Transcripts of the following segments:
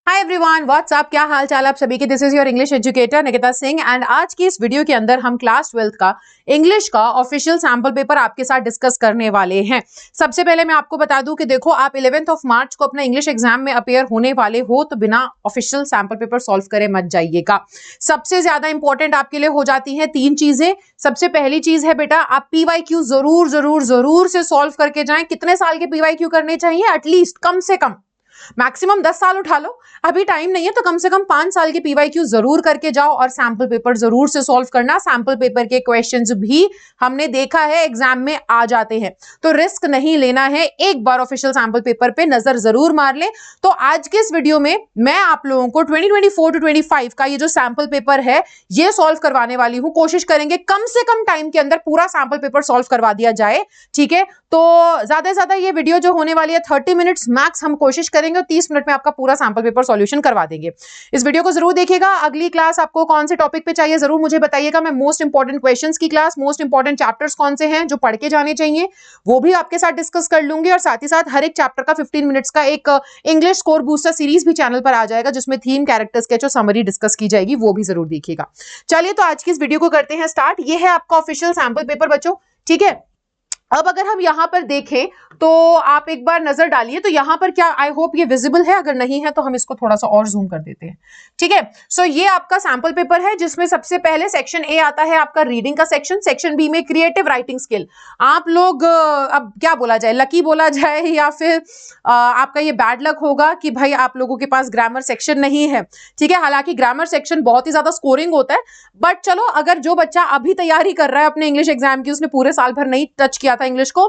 Hi everyone, WhatsApp, क्या हाल चाल आप सभी के। This is your English educator Nikita Singh and आज की इस वीडियो के अंदर हम क्लास 12th का इंग्लिश का ऑफिशियल सैंपल पेपर आपके साथ डिस्कस करने वाले हैं। सबसे पहले मैं आपको बता दूं कि देखो, आप 11th ऑफ मार्च को अपना इंग्लिश एग्जाम में अपेयर होने वाले हो तो बिना ऑफिशियल सैंपल पेपर सॉल्व करे मत जाइएगा। सबसे ज्यादा इंपॉर्टेंट आपके लिए हो जाती हैं तीन चीजें। सबसे पहली चीज है बेटा, आप पीवाईक्यू जरूर जरूर जरूर से सॉल्व करके जाएं। कितने साल के पीवाईक्यू करने चाहिए? एटलीस्ट, कम से कम, मैक्सिमम 10 साल उठा लो, अभी टाइम नहीं है तो कम से कम 5 साल के पीवाईक्यू जरूर करके जाओ और सैंपल पेपर जरूर से सॉल्व करना। सैंपल पेपर के क्वेश्चंस भी हमने देखा है एग्जाम में आ जाते हैं, तो रिस्क नहीं लेना है। एक बार ऑफिशियल सैंपल पेपर पे नजर जरूर मार ले। तो आज के इस वीडियो में मैं आप लोगों को 2024 टू 25 का ये जो सैंपल पेपर है ये सॉल्व करवाने वाली हूं। कोशिश करेंगे कम से कम टाइम के अंदर पूरा सैंपल पेपर सॉल्व करवा दिया जाए, ठीक है। तो ज्यादा से ज्यादा ये वीडियो जो होने वाली है 30 मिनट्स मैक्स हम कोशिश करेंगे और 30 मिनट में आपका पूरा सैंपल पेपर सॉल्यूशन करवा देंगे। इस वीडियो को जरूर देखिएगा। अगली क्लास आपको कौन से टॉपिक पे चाहिए जरूर मुझे बताइएगा। मैं मोस्ट इंपॉर्टेंट क्वेश्चंस की क्लास, मोस्ट इंपॉर्टेंट चैप्टर्स कौन से हैं जो पढ़ के जाने चाहिए वो भी आपके साथ डिस्कस कर लूंगी और साथ ही साथ हर एक चैप्टर का 15 मिनट्स का एक इंग्लिश स्कोर बूस्टर सीरीज भी चैनल पर आ जाएगा जिसमें थीम, कैरेक्टर स्केच और समरी डिस्कस की जाएगी, वो भी जरूर देखिएगा। चलिए तो आज की इस वीडियो को करते हैं स्टार्ट। ये है आपका ऑफिशियल सैंपल पेपर बच्चों, ठीक है। अब अगर हम यहां पर देखें तो आप एक बार नजर डालिए तो यहां पर क्या, आई होप ये विजिबल है, अगर नहीं है तो हम इसको थोड़ा सा और जूम कर देते हैं, ठीक है। सो ये आपका सैंपल पेपर है जिसमें सबसे पहले सेक्शन ए आता है आपका रीडिंग का सेक्शन। सेक्शन बी में क्रिएटिव राइटिंग स्किल। आप लोग अब क्या बोला जाए, लकी बोला जाए या फिर आपका ये बैड लक होगा कि भाई आप लोगों के पास ग्रामर सेक्शन नहीं है, ठीक है। हालांकि ग्रामर सेक्शन बहुत ही ज्यादा स्कोरिंग होता है, बट चलो, अगर जो बच्चा अभी तैयारी कर रहा है अपने इंग्लिश एग्जाम की, उसने पूरे साल भर नहीं टच किया था इंग्लिश को,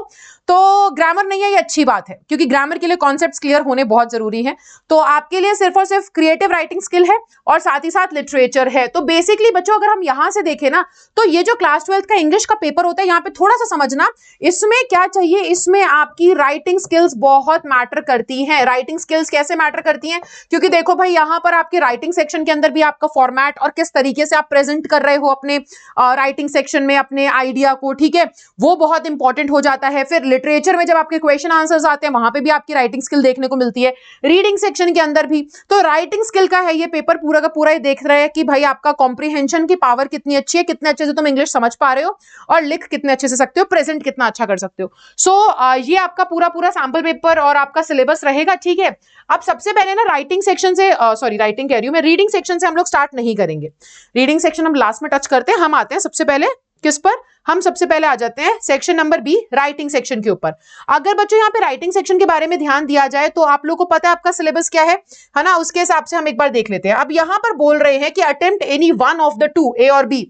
तो ग्रामर नहीं है ये अच्छी बात है, क्योंकि ग्रामर के लिए कॉन्सेप्ट्स क्लियर होने बहुत जरूरी है। तो आपके लिए सिर्फ और सिर्फ क्रिएटिव राइटिंग स्किल है और साथ ही साथ लिटरेचर है। तो बेसिकली बच्चों, अगर हम यहां से देखें ना, तो ये जो क्लास 12th का इंग्लिश का पेपर होता है, यहाँ पे थोड़ा सा समझना इसमें क्या चाहिए। इसमें आपकी राइटिंग स्किल्स बहुत मैटर करती हैं। राइटिंग स्किल्स कैसे मैटर करती हैं? क्योंकि देखो भाई, यहां पर आपके राइटिंग सेक्शन के अंदर भी आपका फॉर्मेट और किस तरीके से आप प्रेजेंट कर रहे हो अपने राइटिंग सेक्शन में अपने आइडिया को, ठीक है, वो बहुत इंपॉर्टेंट हो जाता है। फिर लिटरेचर में जब आपके क्वेश्चन आंसर्स आते हैं वहां पे भी आपकी राइटिंग स्किल देखने को मिलती है, रीडिंग सेक्शन के अंदर भी। तो राइटिंग स्किल का है ये पेपर पूरा का पूरा। ये देख रहे हैं कि भाई आपका कॉम्प्रिहेंशन की पावर कितनी अच्छी है, कितने अच्छे से तुम इंग्लिश समझ पा रहे हो और लिख कितने अच्छे से सकते हो, प्रेजेंट कितना अच्छा कर सकते हो। ये आपका पूरा पूरा सैंपल पेपर और आपका सिलेबस रहेगा, ठीक है। अब सबसे पहले ना राइटिंग सेक्शन से, सॉरी राइटिंग कह रही हूं मैं, रीडिंग सेक्शन से हम लोग स्टार्ट नहीं करेंगे। रीडिंग सेक्शन हम लास्ट में टच करते हैं। हम आते हैं सबसे पहले किस पर? हम सबसे पहले आ जाते हैं section number B, writing section के ऊपर। अगर बच्चों यहाँ पे राइटिंग सेक्शन के बारे में ध्यान दिया जाए तो आप लोगों को पता है आपका सिलेबस क्या है ना, उसके हिसाब से हम एक बार देख लेते हैं। अब यहाँ पर बोल रहे हैं कि attempt any one of the two, A और बी।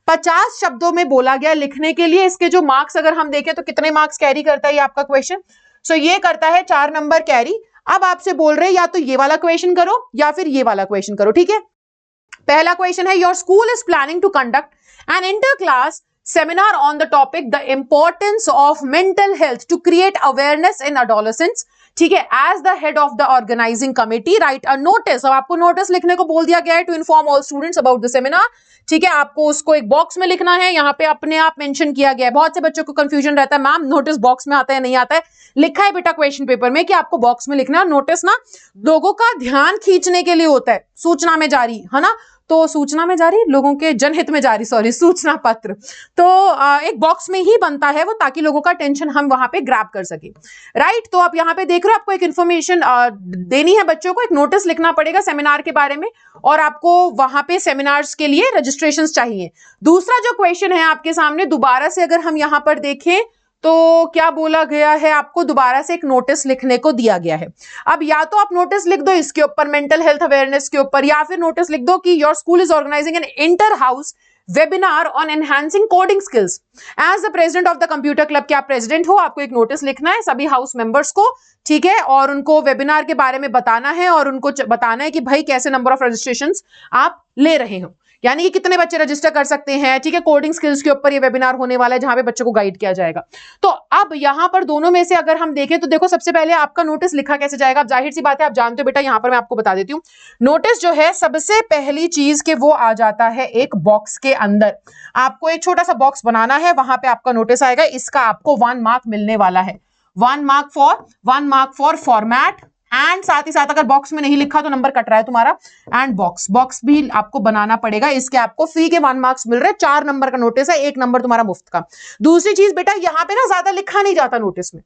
50 शब्दों में बोला गया लिखने के लिए। इसके जो मार्क्स अगर हम देखें तो कितने मार्क्स कैरी करता है ये आपका क्वेश्चन? ये करता है 4 नंबर कैरी। अब आपसे बोल रहे हैं या तो ये वाला क्वेश्चन करो या फिर ये वाला क्वेश्चन करो, ठीक है। पहला क्वेश्चन है, your school is planning to conduct an inter class seminar on the topic the importance of mental health to create awareness in adolescents, ठीक है। as the head of the organizing committee write a notice। अब आपको notice लिखने को बोल दिया गया है, to inform all students about the seminar, ठीक है। आपको उसको एक बॉक्स में लिखना है, यहाँ पे अपने आप मेंशन किया गया है। बहुत से बच्चों को कंफ्यूजन रहता है, मैम नोटिस बॉक्स में आता है नहीं आता है। लिखा है बेटा क्वेश्चन पेपर में कि आपको बॉक्स में लिखना है। नोटिस ना लोगों का ध्यान खींचने के लिए होता है, सूचना में जारी, है ना। तो सूचना में जारी, लोगों के जनहित में जारी, सॉरी, सूचना पत्र। तो एक बॉक्स में ही बनता है वो, ताकि लोगों का टेंशन हम वहां पे ग्रैब कर सके, राइट। तो आप यहाँ पे देख रहे हो, आपको एक इन्फॉर्मेशन देनी है बच्चों को, एक नोटिस लिखना पड़ेगा सेमिनार के बारे में और आपको वहां पे सेमिनार्स के लिए रजिस्ट्रेशन चाहिए। दूसरा जो क्वेश्चन है आपके सामने, दोबारा से अगर हम यहाँ पर देखें तो क्या बोला गया है, आपको दोबारा से एक नोटिस लिखने को दिया गया है। अब या तो आप नोटिस लिख दो इसके ऊपर, मेंटल हेल्थ अवेयरनेस के ऊपर, या फिर नोटिस लिख दो कि your school is organising an inter house webinar on enhancing coding skills as the president of the computer club. के आप प्रेसिडेंट हो, आपको एक नोटिस लिखना है सभी हाउस मेंबर्स को, ठीक है, और उनको वेबिनार के बारे में बताना है और उनको बताना है कि भाई कैसे नंबर ऑफ रजिस्ट्रेशंस आप ले रहे हो, यानी कि कितने बच्चे रजिस्टर कर सकते हैं, ठीक है। कोडिंग स्किल्स के ऊपर ये वेबिनार होने वाला है जहां पे बच्चों को गाइड किया जाएगा। तो अब यहां पर दोनों में से अगर हम देखें तो देखो, सबसे पहले आपका नोटिस लिखा कैसे जाएगा। अब जाहिर सी बात है, आप जानते हो बेटा, यहां पर मैं आपको बता देती हूँ। नोटिस जो है सबसे पहली चीज के वो आ जाता है एक बॉक्स के अंदर। आपको एक छोटा सा बॉक्स बनाना है, वहां पे आपका नोटिस आएगा। इसका आपको 1 मार्क मिलने वाला है। 1 मार्क फॉर फॉर्मेट एंड साथ ही साथ अगर बॉक्स में नहीं लिखा तो नंबर कट रहा है तुम्हारा। एंड बॉक्स भी आपको बनाना पड़ेगा, इसके आपको फ्री के 1 मार्क्स मिल रहे हैं। 4 नंबर का नोटिस है, 1 नंबर तुम्हारा मुफ्त का। दूसरी चीज बेटा, यहां पे ना ज्यादा लिखा नहीं जाता नोटिस में,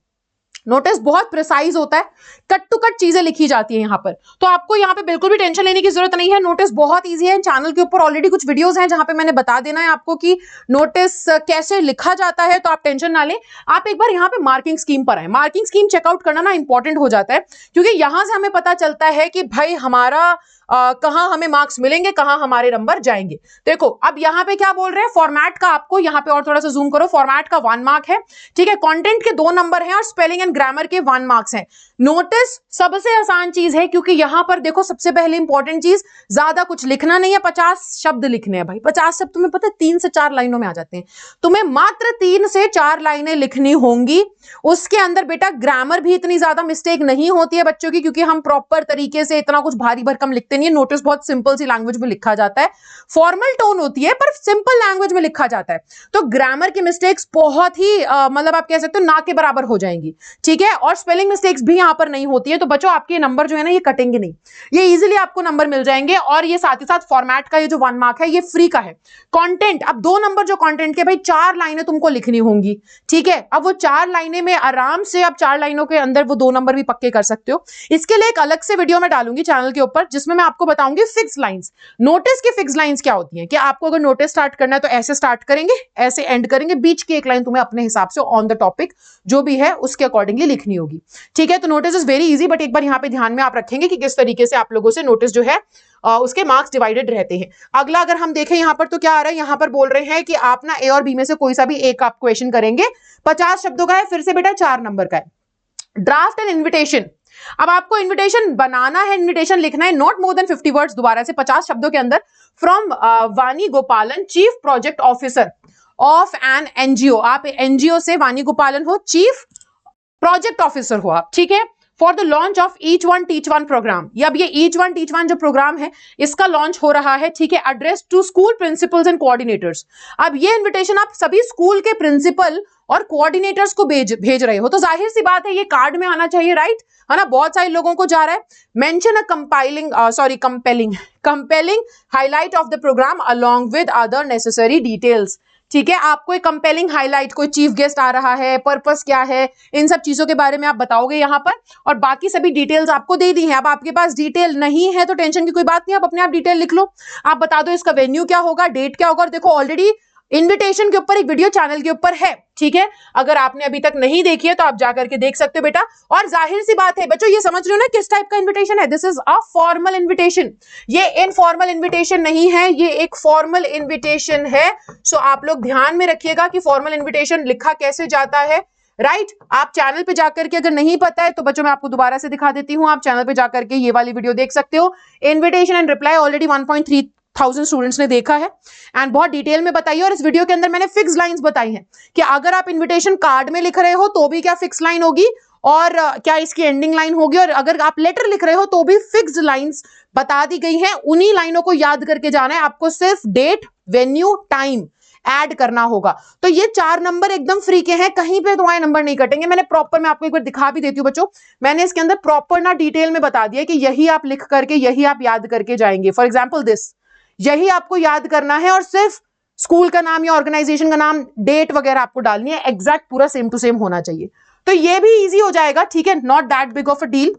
नोटिस बहुत प्रिसाइज होता है, कट टू कट चीजें लिखी जाती है यहाँ पर, तो आपको यहाँ पे बिल्कुल भी टेंशन लेने की जरूरत नहीं है। नोटिस बहुत इजी है, चैनल के ऊपर ऑलरेडी कुछ वीडियोस हैं जहां पे मैंने बता देना है आपको कि नोटिस कैसे लिखा जाता है, तो आप टेंशन ना लें। आप एक बार यहाँ पे मार्किंग स्कीम पर आए, मार्किंग स्कीम चेकआउट करना ना इंपॉर्टेंट हो जाता है, क्योंकि यहां से हमें पता चलता है कि भाई हमारा कहां हमें मार्क्स मिलेंगे, कहां हमारे नंबर जाएंगे। देखो अब यहां पे क्या बोल रहे हैं, फॉर्मेट का आपको यहाँ पे और थोड़ा सा जूम करो, फॉर्मेट का 1 मार्क है, ठीक है, कंटेंट के 2 नंबर हैं और स्पेलिंग एंड ग्रामर के 1 मार्क्स हैं। नोटिस सबसे आसान चीज है, क्योंकि यहां पर देखो सबसे पहले इंपॉर्टेंट चीज, ज्यादा कुछ लिखना नहीं है, 50 शब्द लिखने हैं भाई। 50 शब्द तुम्हें पता है 3 से 4 लाइनों में आ जाते हैं, तुम्हें मात्र 3 से 4 लाइनें लिखनी होंगी। उसके अंदर बेटा ग्रामर भी इतनी ज्यादा मिस्टेक नहीं होती है बच्चों की, क्योंकि हम प्रॉपर तरीके से इतना कुछ भारी भरकम लिखते नहीं है, नोटिस बहुत सिंपल सी लैंग्वेज में लिखा जाता है, फॉर्मल टोन होती है पर सिंपल लैंग्वेज में लिखा जाता है, तो ग्रामर की मिस्टेक्स बहुत ही मतलब आप कह सकते हो ना के बराबर हो जाएंगी, ठीक है, और स्पेलिंग मिस्टेक्स भी यहां पर नहीं होती है। तो बच्चों आपके नंबर जो है ना ये कटेंगे नहीं, ये इजीली आपको नंबर मिल जाएंगे। और ये साथ ही साथ फॉर्मेट का ये जो 1 मार्क है ये फ्री का है। कंटेंट, अब 2 नंबर जो कंटेंट के भाई 4 लाइनें तुमको लिखनी होंगी, ठीक है, अब वो 4 लाइनें में आराम से आप 4 लाइनों के अंदर वो 2 नंबर भी पक्के कर सकते हो। इसके लिए एक अलग से वीडियो मैं डालूंगी चैनल के ऊपर, जिसमें मैं आपको बताऊंगी फिक्स लाइंस। नोटिस की फिक्स लाइंस क्या होती हैं, कि आपको अगर नोटिस स्टार्ट करना है तो ऐसे स्टार्ट करेंगे, ऐसे एंड करेंगे, बीच की एक लाइन तुम्हें अपने हिसाब से ऑन द टॉपिक जो भी है उसके अकॉर्डिंगली लिखनी होगी, ठीक है। तो notice is very easy, but एक बार यहाँ पे ध्यान में आप रखेंगे कि किस तरीके से आप लोगों से नोटिस जो है उसके मार्क्स डिवाइडेड रहते हैं। अगला अगर हम देखें यहाँ पर तो क्या आ रहा है, यहाँ पर बोल रहे हैं कि आप ना ए और बी में से कोई सा भी एक आप क्वेश्चन करेंगे, 50 शब्दों का है, फिर से बेटा 4 नंबर का है। ड्राफ्ट एंड इन्विटेशन, अब आपको इन्विटेशन बनाना है, इन्विटेशन लिखना है, नॉट मोर देन 50 वर्ड्स, दोबारा से 50 शब्दों के अंदर, फ्रॉम वानी गोपालन, chief project officer of an NGO. आप एनजीओ से वानी गोपालन हो, चीफ प्रोजेक्ट ऑफिसर हो आप, ठीक है, for the launch of each one teach one programme. अब ये ईच वन टीच वन जो प्रोग्राम है इसका लॉन्च हो रहा है, ठीक है, address to school principals and coordinators. अब ये इन्विटेशन आप सभी स्कूल के प्रिंसिपल और कोऑर्डिनेटर्स को भेज रहे हो, तो जाहिर सी बात है ये कार्ड में आना चाहिए, राइट, है ना, बहुत सारे लोगों को जा रहा है। Mention a compelling highlight of the programme along with other necessary details, ठीक है, आपको एक कंपेलिंग हाईलाइट, कोई चीफ गेस्ट आ रहा है, पर्पस क्या है, इन सब चीजों के बारे में आप बताओगे यहाँ पर, और बाकी सभी डिटेल्स आपको दे दी हैं। अब आपके पास डिटेल नहीं है तो टेंशन की कोई बात नहीं, आप अपने आप डिटेल लिख लो, आप बता दो इसका वेन्यू क्या होगा, डेट क्या होगा, और देखो ऑलरेडी इन्विटेशन के ऊपर एक वीडियो चैनल के ऊपर है, ठीक है, अगर आपने अभी तक नहीं देखी है तो आप जाकर के देख सकते हो बेटा। और जाहिर सी बात है बच्चों, ये समझ रहे हो ना किस टाइप का इन्विटेशन है, this is a formal invitation, ये इनफॉर्मल इन्विटेशन नहीं है, ये एक फॉर्मल इन्विटेशन है। सो आप लोग ध्यान में रखिएगा कि फॉर्मल इन्विटेशन लिखा कैसे जाता है, राइट। आप चैनल पे जाकर के अगर नहीं पता है तो बच्चों मैं आपको दोबारा से दिखा देती हूँ, आप चैनल पे जाकर के ये वाली वीडियो देख सकते हो। Invitation and reply already 1.3000 students ने देखा है एंड बहुत डिटेल में बताई है, और इस वीडियो के अंदर मैंने फिक्स लाइंस बताई हैं कि अगर आप इन्विटेशन कार्ड में लिख रहे हो तो भी क्या फिक्स लाइन होगी, और क्या इसकी एंडिंग लाइन होगी, और अगर आप लेटर लिख रहे हो तो भी फिक्स लाइंस बता दी गई हैं। उन्हीं लाइनों को याद करके जाना है आपको, सिर्फ डेट, वेन्यू, टाइम ऐड करना होगा। तो ये 4 नंबर एकदम फ्री के हैं, कहीं पे तुम्हारे नंबर नहीं कटेंगे। मैंने प्रॉपर, मैं आपको एक बार दिखा भी देती हूँ बच्चों, मैंने इसके अंदर प्रॉपर ना डिटेल में बता दिया कि यही आप लिख करके यही आप याद करके जाएंगे। फॉर एग्जाम्पल दिस, यही आपको याद करना है, और सिर्फ स्कूल का नाम या ऑर्गेनाइजेशन का नाम, डेट वगैरह आपको डालनी है, एग्जैक्ट पूरा सेम टू सेम होना चाहिए, तो ये भी इजी हो जाएगा, ठीक है, not that big of a deal.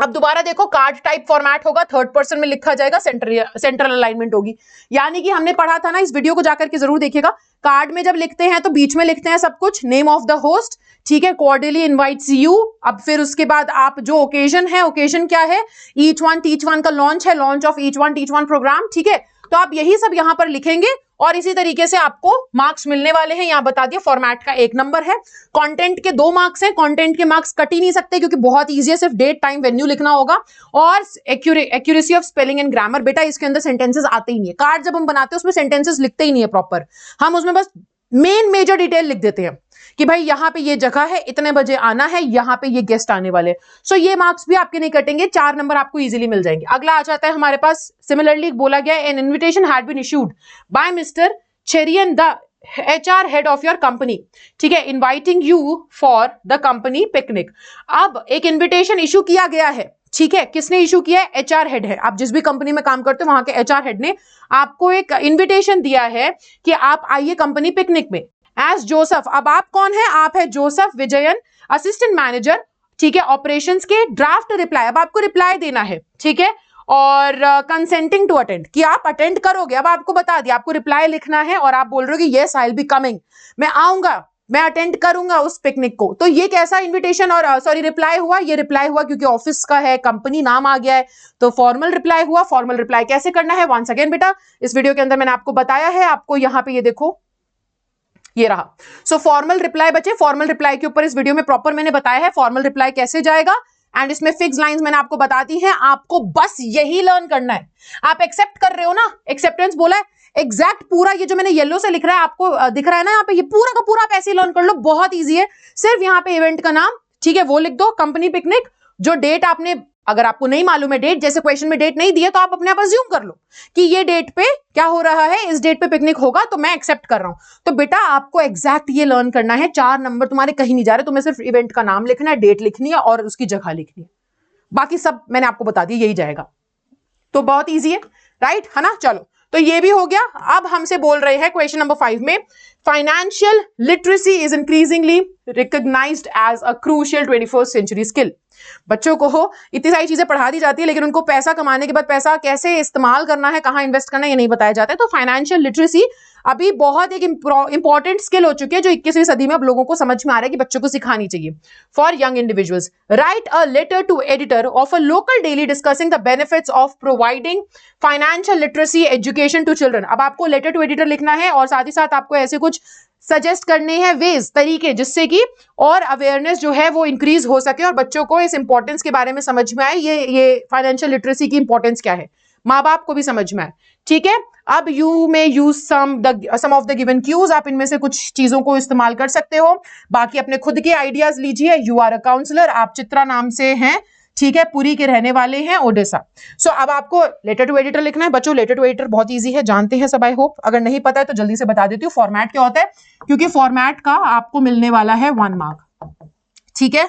अब दोबारा देखो, कार्ड टाइप फॉर्मेट होगा, 3rd पर्सन में लिखा जाएगा, सेंट्रल अलाइनमेंट होगी, यानी कि हमने पढ़ा था ना, इस वीडियो को जाकर के जरूर देखिएगा। कार्ड में जब लिखते हैं तो बीच में लिखते हैं सब कुछ, नेम ऑफ द होस्ट, ठीक है, कॉर्डियली इनवाइट्स यू। अब फिर उसके बाद आप जो ओकेजन है, ओकेजन क्या है, ईच वन टीच वन का लॉन्च है, launch of each one teach one programme, ठीक है, तो आप यही सब यहां पर लिखेंगे और इसी तरीके से आपको मार्क्स मिलने वाले हैं। यहां बता दिया फॉर्मेट का 1 नंबर है, कंटेंट के 2 मार्क्स हैं, कंटेंट के मार्क्स कट ही नहीं सकते क्योंकि बहुत ईजी है, सिर्फ डेट, टाइम, वेन्यू लिखना होगा, और accuracy of spelling and grammar, बेटा इसके अंदर सेंटेंसेस आते ही नहीं है, कार्ड जब हम बनाते हैं उसमें सेंटेंसेस लिखते ही नहीं है प्रॉपर, हम उसमें बस मेन मेजर डिटेल लिख देते हैं कि भाई यहाँ पे ये जगह है, इतने बजे आना है, यहाँ पे ये गेस्ट आने वाले, सो ये मार्क्स भी आपके नहीं कटेंगे, 4 नंबर आपको इजीली मिल जाएंगे। अगला आ जाता है हमारे पास, सिमिलरली बोला गया, an invitation had been issued by mister Cherian the HR head of your company, ठीक है, inviting you for the company picnic. अब एक इन्विटेशन इशू किया गया है, ठीक है, किसने इशू किया है? एचआर हेड है। आप जिस भी कंपनी में काम करते हो वहां के एचआर हेड ने आपको एक इन्विटेशन दिया है कि आप आइए कंपनी पिकनिक में एज जोसेफ। अब आप कौन है? आप है जोसेफ विजयन, असिस्टेंट मैनेजर, ठीक है, ऑपरेशंस के। ड्राफ्ट रिप्लाई, अब आपको रिप्लाई देना है, ठीक है, और कंसेंटिंग टू अटेंड, कि आप अटेंड करोगे। अब आपको बता दिया, आपको रिप्लाई लिखना है और आप बोल रहे हो कि yes I will be coming, मैं आऊंगा, मैं अटेंड करूंगा उस पिकनिक को। तो ये कैसा इनविटेशन और सॉरी रिप्लाई हुआ? ये रिप्लाई हुआ क्योंकि ऑफिस का है, कंपनी नाम आ गया है, तो फॉर्मल रिप्लाई हुआ। फॉर्मल रिप्लाई कैसे करना है? वंस अगेन बेटा, इस वीडियो के अंदर मैंने आपको बताया है। आपको यहां पे ये देखो, ये रहा। सो फॉर्मल रिप्लाई बचे, फॉर्मल रिप्लाई के ऊपर इस वीडियो में प्रॉपर मैंने बताया है फॉर्मल रिप्लाई कैसे जाएगा, एंड इसमें फिक्स लाइंस मैंने आपको बता दी हैं। आपको बस यही लर्न करना है। आप एक्सेप्ट कर रहे हो ना, एक्सेप्टेंस बोला है, एग्जैक्ट पूरा ये जो मैंने येलो से लिख रहा है आपको दिख रहा है ना यहाँ पे, ये पूरा का पूरा आप ऐसे लर्न कर लो, बहुत ईजी है। सिर्फ यहाँ पे इवेंट का नाम, ठीक है, वो लिख दो, कंपनी पिकनिक, जो डेट आपने, अगर आपको नहीं मालूम है डेट, जैसे क्वेश्चन में डेट नहीं दिया तो आप अपने आप अज्यूम कर लो कि ये डेट पे क्या हो रहा है, इस डेट पे पिकनिक होगा, तो मैं एक्सेप्ट कर रहा हूं। तो बेटा आपको एग्जैक्ट ये लर्न करना है। 4 नंबर तुम्हारे कहीं नहीं जा रहे, तुम्हें सिर्फ इवेंट का नाम लिखना है, डेट लिखनी है और उसकी जगह लिखनी है, बाकी सब मैंने आपको बता दिया, यही जाएगा। तो बहुत ईजी है, राइट है ना। चलो, तो ये भी हो गया। अब हमसे बोल रहे हैं क्वेश्चन नंबर 5 में, financial literacy is increasingly recognised as a crucial 21st century skill. बच्चों को इतनी सारी चीजें पढ़ा दी जाती है, लेकिन उनको पैसा कमाने के बाद पैसा कैसे इस्तेमाल करना है, कहां इन्वेस्ट करना है, ये नहीं बताया जाता है। तो फाइनेंशियल लिटरेसी अभी बहुत एक इंपॉर्टेंट स्किल हो चुकी है, जो 21वीं सदी में अब लोगों को समझ में आ रहा है कि बच्चों को सिखानी चाहिए। For young individuals, write a letter to editor of a local daily discussing the benefits of providing financial literacy education to children. अब आपको लेटर टू एडिटर लिखना है और साथ ही साथ आपको ऐसे कुछ सजेस्ट करने हैं वेज, तरीके, जिससे कि और अवेयरनेस जो है वो इंक्रीज हो सके और बच्चों को इस इंपॉर्टेंस के बारे में समझ में आए, ये फाइनेंशियल लिटरेसी की इंपॉर्टेंस क्या है, माँ बाप को भी समझ में आए, ठीक है। अब you may use some of the given cues, आप इनमें से कुछ चीजों को इस्तेमाल कर सकते हो, बाकी अपने खुद के आइडियाज लीजिए। यू आर अ काउंसलर, आप चित्रा नाम से हैं, ठीक है, पुरी के रहने वाले हैं, ओडिशा। सो अब आपको लेटर टू एडिटर लिखना है। बच्चों लेटर टू एडिटर बहुत इजी है, जानते हैं सब आई होप। अगर नहीं पता है तो जल्दी से बता देती हूँ फॉर्मेट क्या होता है, क्योंकि फॉर्मेट का आपको मिलने वाला है 1 मार्क, ठीक है।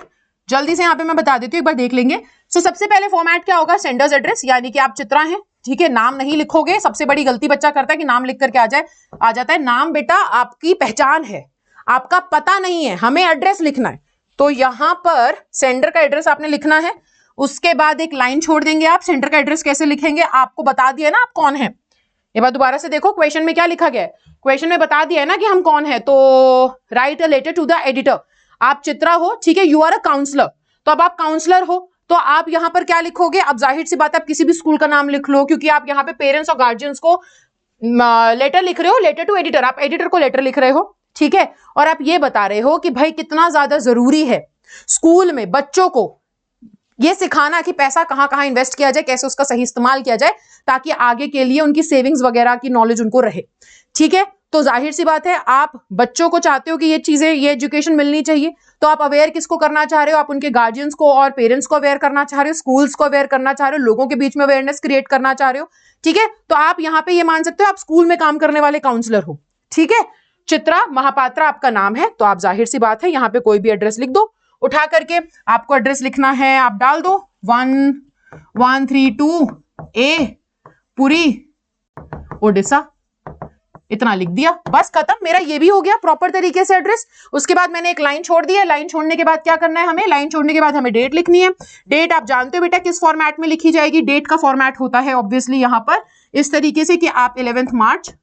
जल्दी से यहाँ पे मैं बता देती हूँ, एक बार देख लेंगे। सो सबसे पहले फॉर्मेट क्या होगा, सेंडर्स एड्रेस, यानी कि आप चित्रा हैं, ठीक है, नाम नहीं लिखोगे। सबसे बड़ी गलती बच्चा करता है कि नाम लिख करके आ जाता है। नाम बेटा आपकी पहचान है, आपका पता नहीं है, हमें एड्रेस लिखना है। तो यहां पर सेंडर का एड्रेस आपने लिखना है, उसके बाद एक लाइन छोड़ देंगे आप। सेंडर का एड्रेस कैसे लिखेंगे आपको बता दिया ना आप कौन है। ये बात दोबारा से देखो, क्वेश्चन में क्या लिखा गया है, क्वेश्चन में बता दिया है ना कि हम कौन है। तो write a letter to the editor, आप चित्रा हो, ठीक है, यू आर अ काउंसलर, तो अब आप काउंसलर हो, तो आप यहां पर क्या लिखोगे। अब जाहिर सी बात है आप किसी भी स्कूल का नाम लिख लो, क्योंकि आप यहाँ पे पेरेंट्स और गार्जियंस को लेटर लिख रहे हो, लेटर टू एडिटर, आप एडिटर को लेटर लिख रहे हो, ठीक है। और आप ये बता रहे हो कि भाई कितना ज्यादा जरूरी है स्कूल में बच्चों को ये सिखाना कि पैसा कहां कहां इन्वेस्ट किया जाए, कैसे उसका सही इस्तेमाल किया जाए, ताकि आगे के लिए उनकी सेविंग्स वगैरह की नॉलेज उनको रहे, ठीक है। तो जाहिर सी बात है आप बच्चों को चाहते हो कि ये चीजें, ये एजुकेशन मिलनी चाहिए, तो आप अवेयर किसको करना चाह रहे हो, आप उनके गार्जियंस को और पेरेंट्स को अवेयर करना चाह रहे हो, स्कूल्स को अवेयर करना चाह रहे हो, लोगों के बीच में अवेयरनेस क्रिएट करना चाह रहे हो, ठीक है। तो आप यहाँ पे ये मान सकते हो आप स्कूल में काम करने वाले काउंसलर हो, ठीक है। चित्रा महापात्रा आपका नाम है, तो आप जाहिर सी बात है यहाँ पे कोई भी एड्रेस लिख दो, उठा करके आपको एड्रेस लिखना है, आप डाल दो 1132 ए पुरी ओडिशा, इतना लिख दिया, बस खत्म। मेरा ये भी हो गया प्रॉपर तरीके से एड्रेस। उसके बाद मैंने एक लाइन छोड़ दी है, लाइन छोड़ने के बाद क्या करना है हमें, लाइन छोड़ने के बाद हमें डेट लिखनी है। डेट आप जानते हो बेटा किस फॉर्मेट में लिखी जाएगी, डेट का फॉर्मेट होता है ऑब्वियसली यहाँ पर इस तरीके से कि आप 11th मार्च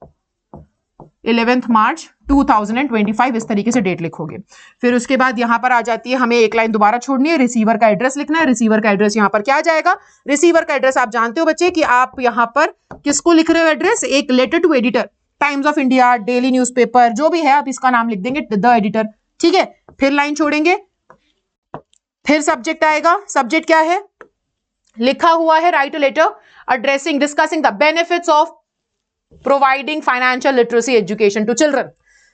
2025 इस तरीके से डेट लिखोगे। फिर उसके बाद यहां पर आ जाती है, हमें एक लाइन दोबारा छोड़नी है, रिसीवर का एड्रेस लिखना है। रिसीवर का एड्रेस यहां पर क्या जाएगा, रिसीवर का एड्रेस आप जानते हो बच्चे कि आप यहां पर किसको लिख रहे हो एड्रेस, एक letter to editor, Times of India, daily newspaper, जो भी है आप इसका नाम लिख देंगे द एडिटर, ठीक है। फिर लाइन छोड़ेंगे, फिर सब्जेक्ट आएगा। सब्जेक्ट क्या है, लिखा हुआ है write a letter addressing discussing the benefits of providing financial literacy education to children,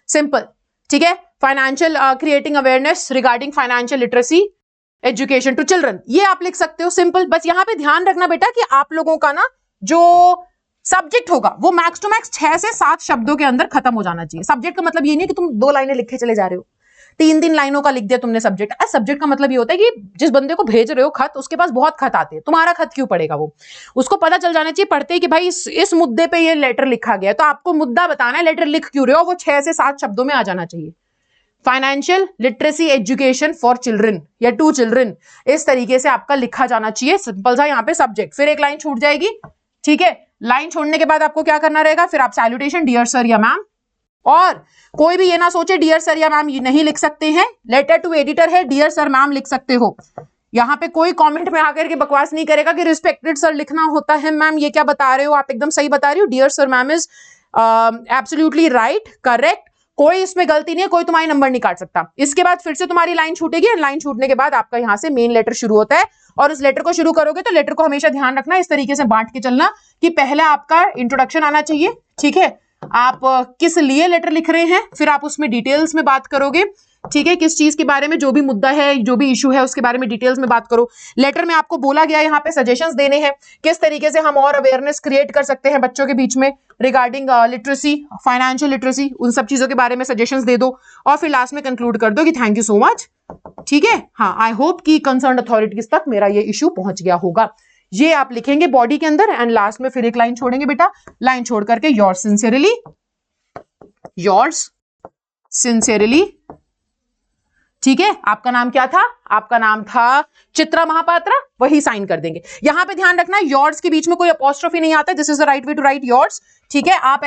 simple, ठीक है। Financial creating awareness regarding financial literacy education to children, ये आप लिख सकते हो, सिंपल। बस यहां पे ध्यान रखना बेटा कि आप लोगों का ना जो सब्जेक्ट होगा वो मैक्स टू मैक्स 6 से 7 शब्दों के अंदर खत्म हो जाना चाहिए। सब्जेक्ट का मतलब ये नहीं कि तुम 2 लाइनें लिखे चले जा रहे हो, 3 लाइनों का लिख दिया तुमने सब्जेक्ट। सब्जेक्ट का मतलब ये होता है कि जिस बंदे को भेज रहे हो खत, उसके पास बहुत खत आते हैं, तुम्हारा खत क्यों पढ़ेगा वो? उसको पता चल जाना चाहिए पढ़ते ही कि भाई इस मुद्दे पे ये लेटर लिखा गया है, तो आपको मुद्दा बताना है, लेटर लिख क्यों रहे हो, वो 6 से 7 शब्दों में आ जाना चाहिए। Financial literacy education for children या टू चिल्ड्रन, इस तरीके से आपका लिखा जाना चाहिए। सिंपल सा यहाँ पे सब्जेक्ट, फिर एक लाइन छूट जाएगी, ठीक है। लाइन छोड़ने के बाद आपको क्या करना रहेगा, फिर आप सैल्यूटेशन डियर सर या मैम, और कोई भी ये ना सोचे डियर सर या मैम ये नहीं लिख सकते हैं, लेटर टू एडिटर है, डियर सर मैम लिख सकते हो। यहाँ पे कोई कमेंट में आकर के बकवास नहीं करेगा कि रिस्पेक्टेड सर लिखना होता है। मैम ये क्या बता रहे हो आप, एकदम सही बता रही हो, dear sir ma'am is absolutely right, correct, कोई इसमें गलती नहीं है, कोई तुम्हारी नंबर नहीं काट सकता। इसके बाद फिर से तुम्हारी लाइन छूटेगी, लाइन छूटने के बाद आपका यहाँ से मेन लेटर शुरू होता है, और उस लेटर को शुरू करोगे तो लेटर को हमेशा ध्यान रखना, इस तरीके से बांट के चलना कि पहले आपका इंट्रोडक्शन आना चाहिए, ठीक है, आप किस लिए लेटर लिख रहे हैं, फिर आप उसमें डिटेल्स में बात करोगे, ठीक है, किस चीज के बारे में, जो भी मुद्दा है, जो भी इशू है, उसके बारे में डिटेल्स में बात करो। लेटर में आपको बोला गया यहाँ पे सजेशंस देने हैं, किस तरीके से हम और अवेयरनेस क्रिएट कर सकते हैं बच्चों के बीच में रिगार्डिंग लिटरेसी, फाइनेंशियल लिटरेसी, उन सब चीजों के बारे में सजेशंस दे दो, और फिर लास्ट में कंक्लूड कर दो कि थैंक यू सो मच, ठीक है। हाँ, आई होप कि कंसर्न अथॉरिटीज तक मेरा ये इशू पहुंच गया होगा। ये आप लिखेंगे बॉडी के अंदर, एंड लास्ट में फिर एक लाइन छोड़ेंगे बेटा, लाइन छोड़ करके योर्स सिंसियरली, योर्स सिंसियरली, ठीक है। आपका नाम क्या था, आपका नाम था चित्रा महापात्रा, वही साइन कर देंगे। यहां पे ध्यान रखना योर्स के बीच में कोई अपॉस्ट्रोफी नहीं आता, this is the right way to write yours, ठीक है। आप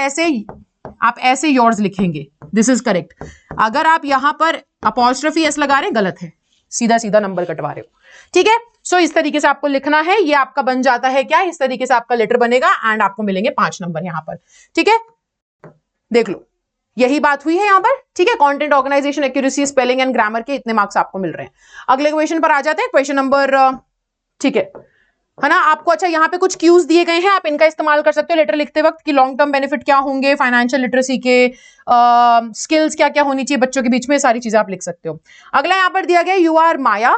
ऐसे योर्स लिखेंगे, दिस इज करेक्ट। अगर आप यहां पर अपॉस्ट्रोफी एस लगा रहे हैं, गलत है, सीधा सीधा नंबर कटवा रहे हो, ठीक है। सो इस तरीके से आपको लिखना है, ये आपका बन जाता है क्या, इस तरीके से आपका लेटर बनेगा, एंड आपको मिलेंगे 5 नंबर यहां पर, ठीक है। देख लो, यही बात हुई है यहां पर, ठीक है। Content, organisation, accuracy, spelling and grammar के इतने मार्क्स आपको मिल रहे हैं। अगले क्वेश्चन पर आ जाते हैं, क्वेश्चन नंबर, ठीक है ना। आपको अच्छा यहाँ पे कुछ क्यूज दिए गए हैं, आप इनका इस्तेमाल कर सकते हो लेटर लिखते वक्त कि लॉन्ग टर्म बेनिफिट क्या होंगे, फाइनेंशियल लिटरेसी के स्किल्स क्या क्या होनी चाहिए बच्चों के बीच में, सारी चीजें आप लिख सकते हो। अगला यहाँ पर दिया गया, you are Maya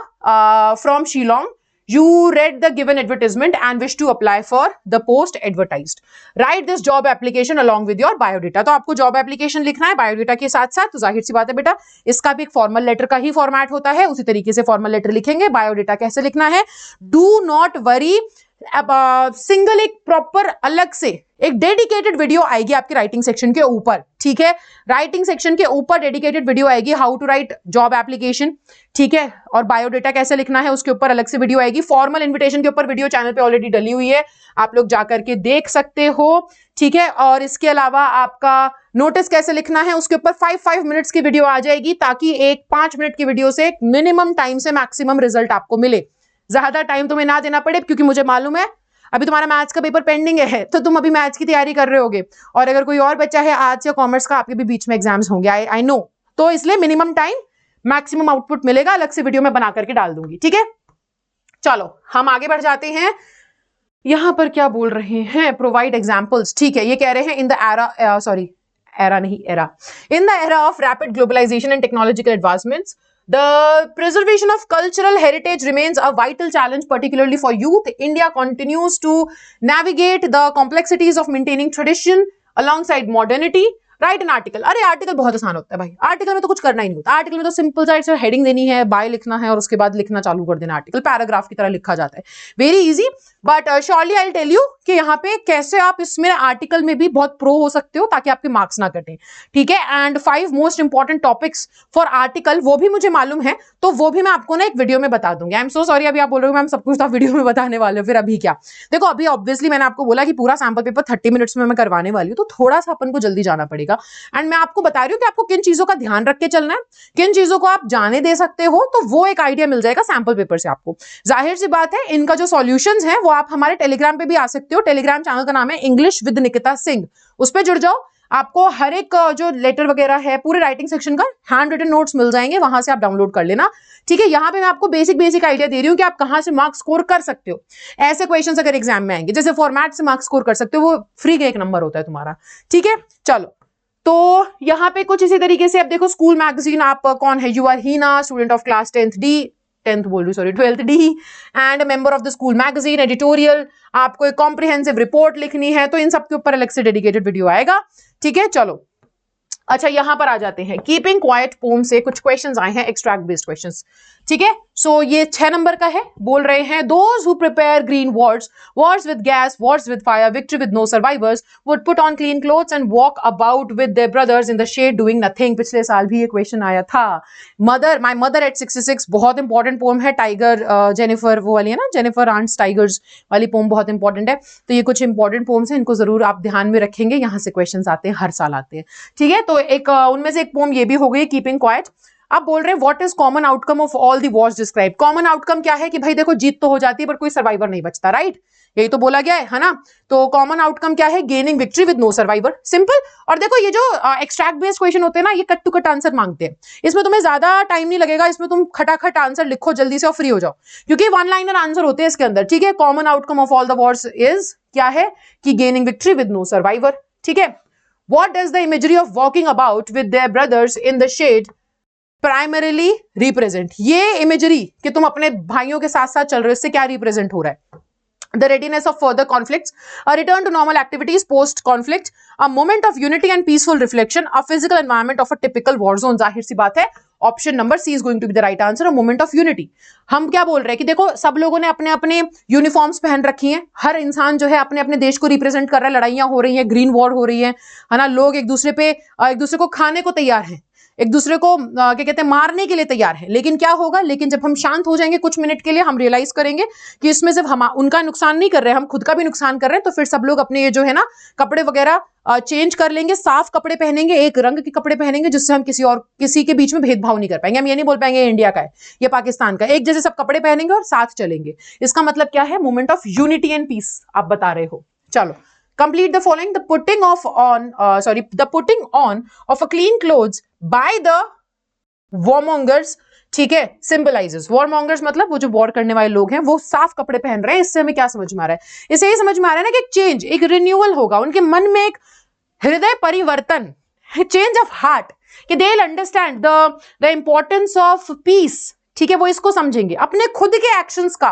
from Shillong, you read the given advertisement and wish to apply for the post advertised. Write this job application along with your biodata. तो आपको जॉब एप्लीकेशन लिखना है बायोडेटा के साथ साथ, तो जाहिर सी बात है बेटा इसका भी एक फॉर्मल लेटर का ही फॉर्मेट होता है, उसी तरीके से फॉर्मल लेटर लिखेंगे। बायोडेटा कैसे लिखना है, डू नॉट वरी, सिंगल एक प्रॉपर अलग से एक डेडिकेटेड वीडियो आएगी आपके राइटिंग सेक्शन के ऊपर, ठीक है। राइटिंग सेक्शन के ऊपर डेडिकेटेड वीडियो आएगी, how to write job application, ठीक है, और बायोडेटा कैसे लिखना है उसके ऊपर अलग से वीडियो आएगी। फॉर्मल इन्विटेशन के ऊपर वीडियो चैनल पे ऑलरेडी डली हुई है, आप लोग जाकर के देख सकते हो, ठीक है। और इसके अलावा आपका नोटिस कैसे लिखना है उसके ऊपर 5 मिनट्स की वीडियो आ जाएगी, ताकि एक 5 मिनट की वीडियो से मिनिमम टाइम से मैक्सिमम रिजल्ट आपको मिले, ज्यादा टाइम तुम्हें ना देना पड़े, क्योंकि मुझे मालूम है अभी तुम्हारा मैथ्स का पेपर पेंडिंग है, तो तुम अभी मैथ्स की तैयारी कर रहे होगे, और अगर कोई और बच्चा है आर्ट्स या कॉमर्स का, आपके भी बीच में एग्जाम्स होंगे, आई नो, तो इसलिए मिनिमम टाइम मैक्सिमम आउटपुट मिलेगा, अलग से वीडियो में बना करके डाल दूंगी, ठीक है। चलो हम आगे बढ़ जाते हैं, यहां पर क्या बोल रहे हैं, प्रोवाइड एग्जाम्पल्स, ठीक है। ये कह रहे हैं in the era, sorry era नहीं, era, in the era of rapid globalisation and technological advancements, the preservation of cultural heritage remains a vital challenge, particularly for youth. India continues to navigate the complexities of maintaining tradition alongside modernity. Right an article, अरे article बहुत आसान होता है भाई, article में तो कुछ करना ही नहीं होता, आर्टिकल में तो सिंपल साइड से हेडिंग देनी है, बाय लिखना है, और उसके बाद लिखना चालू कर देना, आर्टिकल पैराग्राफ की तरह लिखा जाता है, very easy. But surely I tell you कि यहाँ पे कैसे आप इसमें आर्टिकल में भी बहुत प्रो हो सकते हो, ताकि आपके मार्क्स ना कटें, ठीक है। And 5 most important topics for article, वो भी मुझे मालूम है, तो वो भी मैं आपको ना एक वीडियो में बता दूंगी। आई एम सो सॉरी, अभी आप बोल रहे हो मैम सब कुछ तो वीडियो में बताने वाले हो, फिर अभी क्या। देखो अभी ऑब्वियसली मैंने आपको बोला कि पूरा सैंपल पेपर 30 मिनट्स में मैं करवाने वाली हूँ, तो थोड़ा सा अपन को जल्दी जाना पड़ेगा, एंड मैं आपको बता रही हूँ कि आपको किन चीजों का ध्यान रख के चलना है, किन चीजों को आप जाने दे सकते हो, तो वो एक आइडिया मिल जाएगा सैंपल पेपर से आपको। जाहिर सी बात है इनका जो सॉल्यूशंस है वो आप हमारे टेलीग्राम पे भी आ सकते हो, टेलीग्राम चैनल का नाम है इंग्लिश विद निकिता सिंह, उस पर जुड़ जाओ, आपको हर एक जो लेटर वगैरह है पूरे राइटिंग सेक्शन का हैंड रिटन नोट्स मिल जाएंगे, वहां से आप डाउनलोड कर लेना, ठीक है। यहाँ पे मैं आपको बेसिक आइडिया दे रही हूँ कि आप कहां से मार्क्स स्कोर कर सकते हो। ऐसे क्वेश्चंस अगर एग्जाम में आएंगे, जैसे फॉर्मेट से मार्क्स स्कोर कर सकते हो, वो फ्री का एक नंबर होता है तुम्हारा, ठीक है। चलो तो यहाँ पे कुछ इसी तरीके से अब देखो, स्कूल मैगजीन, आप कौन है, you are Heena, student of class 10th D, 10th बोल रही, sorry 12th D, and member of the school magazine, editorial, आपको एक कॉम्प्रिहेंसिव रिपोर्ट लिखनी है, तो इन सब के ऊपर अलग से डेडिकेटेड वीडियो आएगा, ठीक है। चलो अच्छा, यहां पर आ जाते हैं। कीपिंग क्वाइट पोम से कुछ क्वेश्चंस आए हैं, एक्सट्रैक्ट बेस्ड क्वेश्चंस, ठीक है। सो ये 6 नंबर का है। बोल रहे हैं those who prepare green wars, wars with gas, wars with fire, victory with no survivors, would put on clean clothes and walk about with their brothers in the shed doing nothing. पिछले साल भी ये question आया था। Mother, my mother eight 66, बहुत important pome है। Tiger Jennifer, वो वाली है ना, जेनिफर आंट्स टाइगर्स वाली पोम बहुत इंपॉर्टेंट है। तो ये कुछ इंपॉर्टेंट पोम्स हैं, इनको जरूर आप ध्यान में रखेंगे। यहां से क्वेश्चन आते हैं, हर साल आते हैं, ठीक है। तो एक उनमें से एक पोम ये भी हो गई, कीपिंग क्वाइट। आप बोल रहे हैं what is common outcome of all the Wars describe. Common outcome क्या है कि भाई देखो, जीत तो हो जाती है पर कोई सर्वाइवर नहीं बचता, राइट? यही तो बोला गया है ना। तो कॉमन आउटकम क्या है? Gaining victory with no survivor, simple. और देखो ये जो एक्सट्रैक्ट बेस्ड क्वेश्चन होते हैं ना, ये कट टू कट आंसर मांगते हैं। इसमें तुम्हें ज्यादा टाइम नहीं लगेगा, इसमें तुम खटाखट आंसर लिखो जल्दी से और फ्री हो जाओ, क्योंकि वन लाइनर आंसर होते हैं इसके अंदर, ठीक है। Common outcome of all the wars is क्या है कि gaining victory with no survivor, ठीक है। What does the imagery of walking about with their brothers in the shade primarily represent? ये imagery कि तुम अपने भाइयों के साथ साथ चल रहे हो, इससे क्या represent हो रहा है? The readiness of further conflicts, a return to normal activities post conflict, a moment of unity and peaceful reflection, a physical environment of a typical war zone. जाहिर सी बात है, option number C is going to be the right answer, a moment of unity. हम क्या बोल रहे हैं कि देखो, सब लोगों ने अपने अपने यूनिफॉर्म्स पहन रखी हैं, हर इंसान जो है अपने अपने देश को रिप्रेजेंट कर रहा है, लड़ाइयां हो रही हैं, ग्रीन वॉर हो रही है ना, लोग एक दूसरे को खाने को तैयार हैं, एक दूसरे को क्या कहते हैं, मारने के लिए तैयार है। लेकिन क्या होगा, लेकिन जब हम शांत हो जाएंगे कुछ मिनट के लिए, हम रियलाइज करेंगे कि इसमें सिर्फ हम उनका नुकसान नहीं कर रहे हैं, हम खुद का भी नुकसान कर रहे हैं। तो फिर सब लोग अपने ये जो है ना कपड़े वगैरह चेंज कर लेंगे, साफ कपड़े पहनेंगे, एक रंग के कपड़े पहनेंगे, जिससे हम किसी के बीच में भेदभाव नहीं कर पाएंगे। हम ये नहीं बोल पाएंगे ये इंडिया का है, ये पाकिस्तान का है, एक जैसे सब कपड़े पहनेंगे और साथ चलेंगे। इसका मतलब क्या है? Moment of unity and peace आप बता रहे हो। चलो, complete the following. The putting on of a clean clothes by the warmongers, ठीक है, सिंबलाइजेस। वॉरमोंगर्स मतलब वो जो वॉर करने वाले लोग हैं, वो साफ कपड़े पहन रहे हैं। इससे हमें क्या समझ में आ रहा है? इससे ये समझ में आ रहा है ना कि एक चेंज, एक रिन्यूअल होगा उनके मन में, एक हृदय परिवर्तन, चेंज ऑफ हार्ट, कि they will understand the importance of peace, ठीक है। वो इसको समझेंगे, अपने खुद के एक्शंस का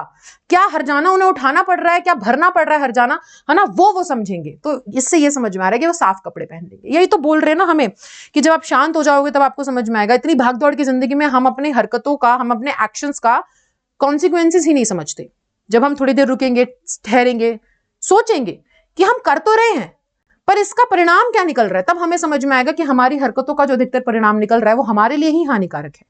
क्या हर्जाना उन्हें उठाना पड़ रहा है, क्या भरना पड़ रहा है हर्जाना, है ना, वो समझेंगे। तो इससे ये समझ में आ रहा है कि वो साफ कपड़े पहन लेंगे। यही तो बोल रहे हैं ना हमें कि जब आप शांत हो जाओगे तब आपको समझ में आएगा। इतनी भागदौड़ की जिंदगी में हम अपनी हरकतों का, हम अपने एक्शंस का कॉन्सिक्वेंसेस ही नहीं समझते। जब हम थोड़ी देर रुकेंगे, ठहरेंगे, सोचेंगे कि हम कर तो रहे हैं पर इसका परिणाम क्या निकल रहा है, तब हमें समझ में आएगा कि हमारी हरकतों का जो अधिकतर परिणाम निकल रहा है वो हमारे लिए ही हानिकारक है।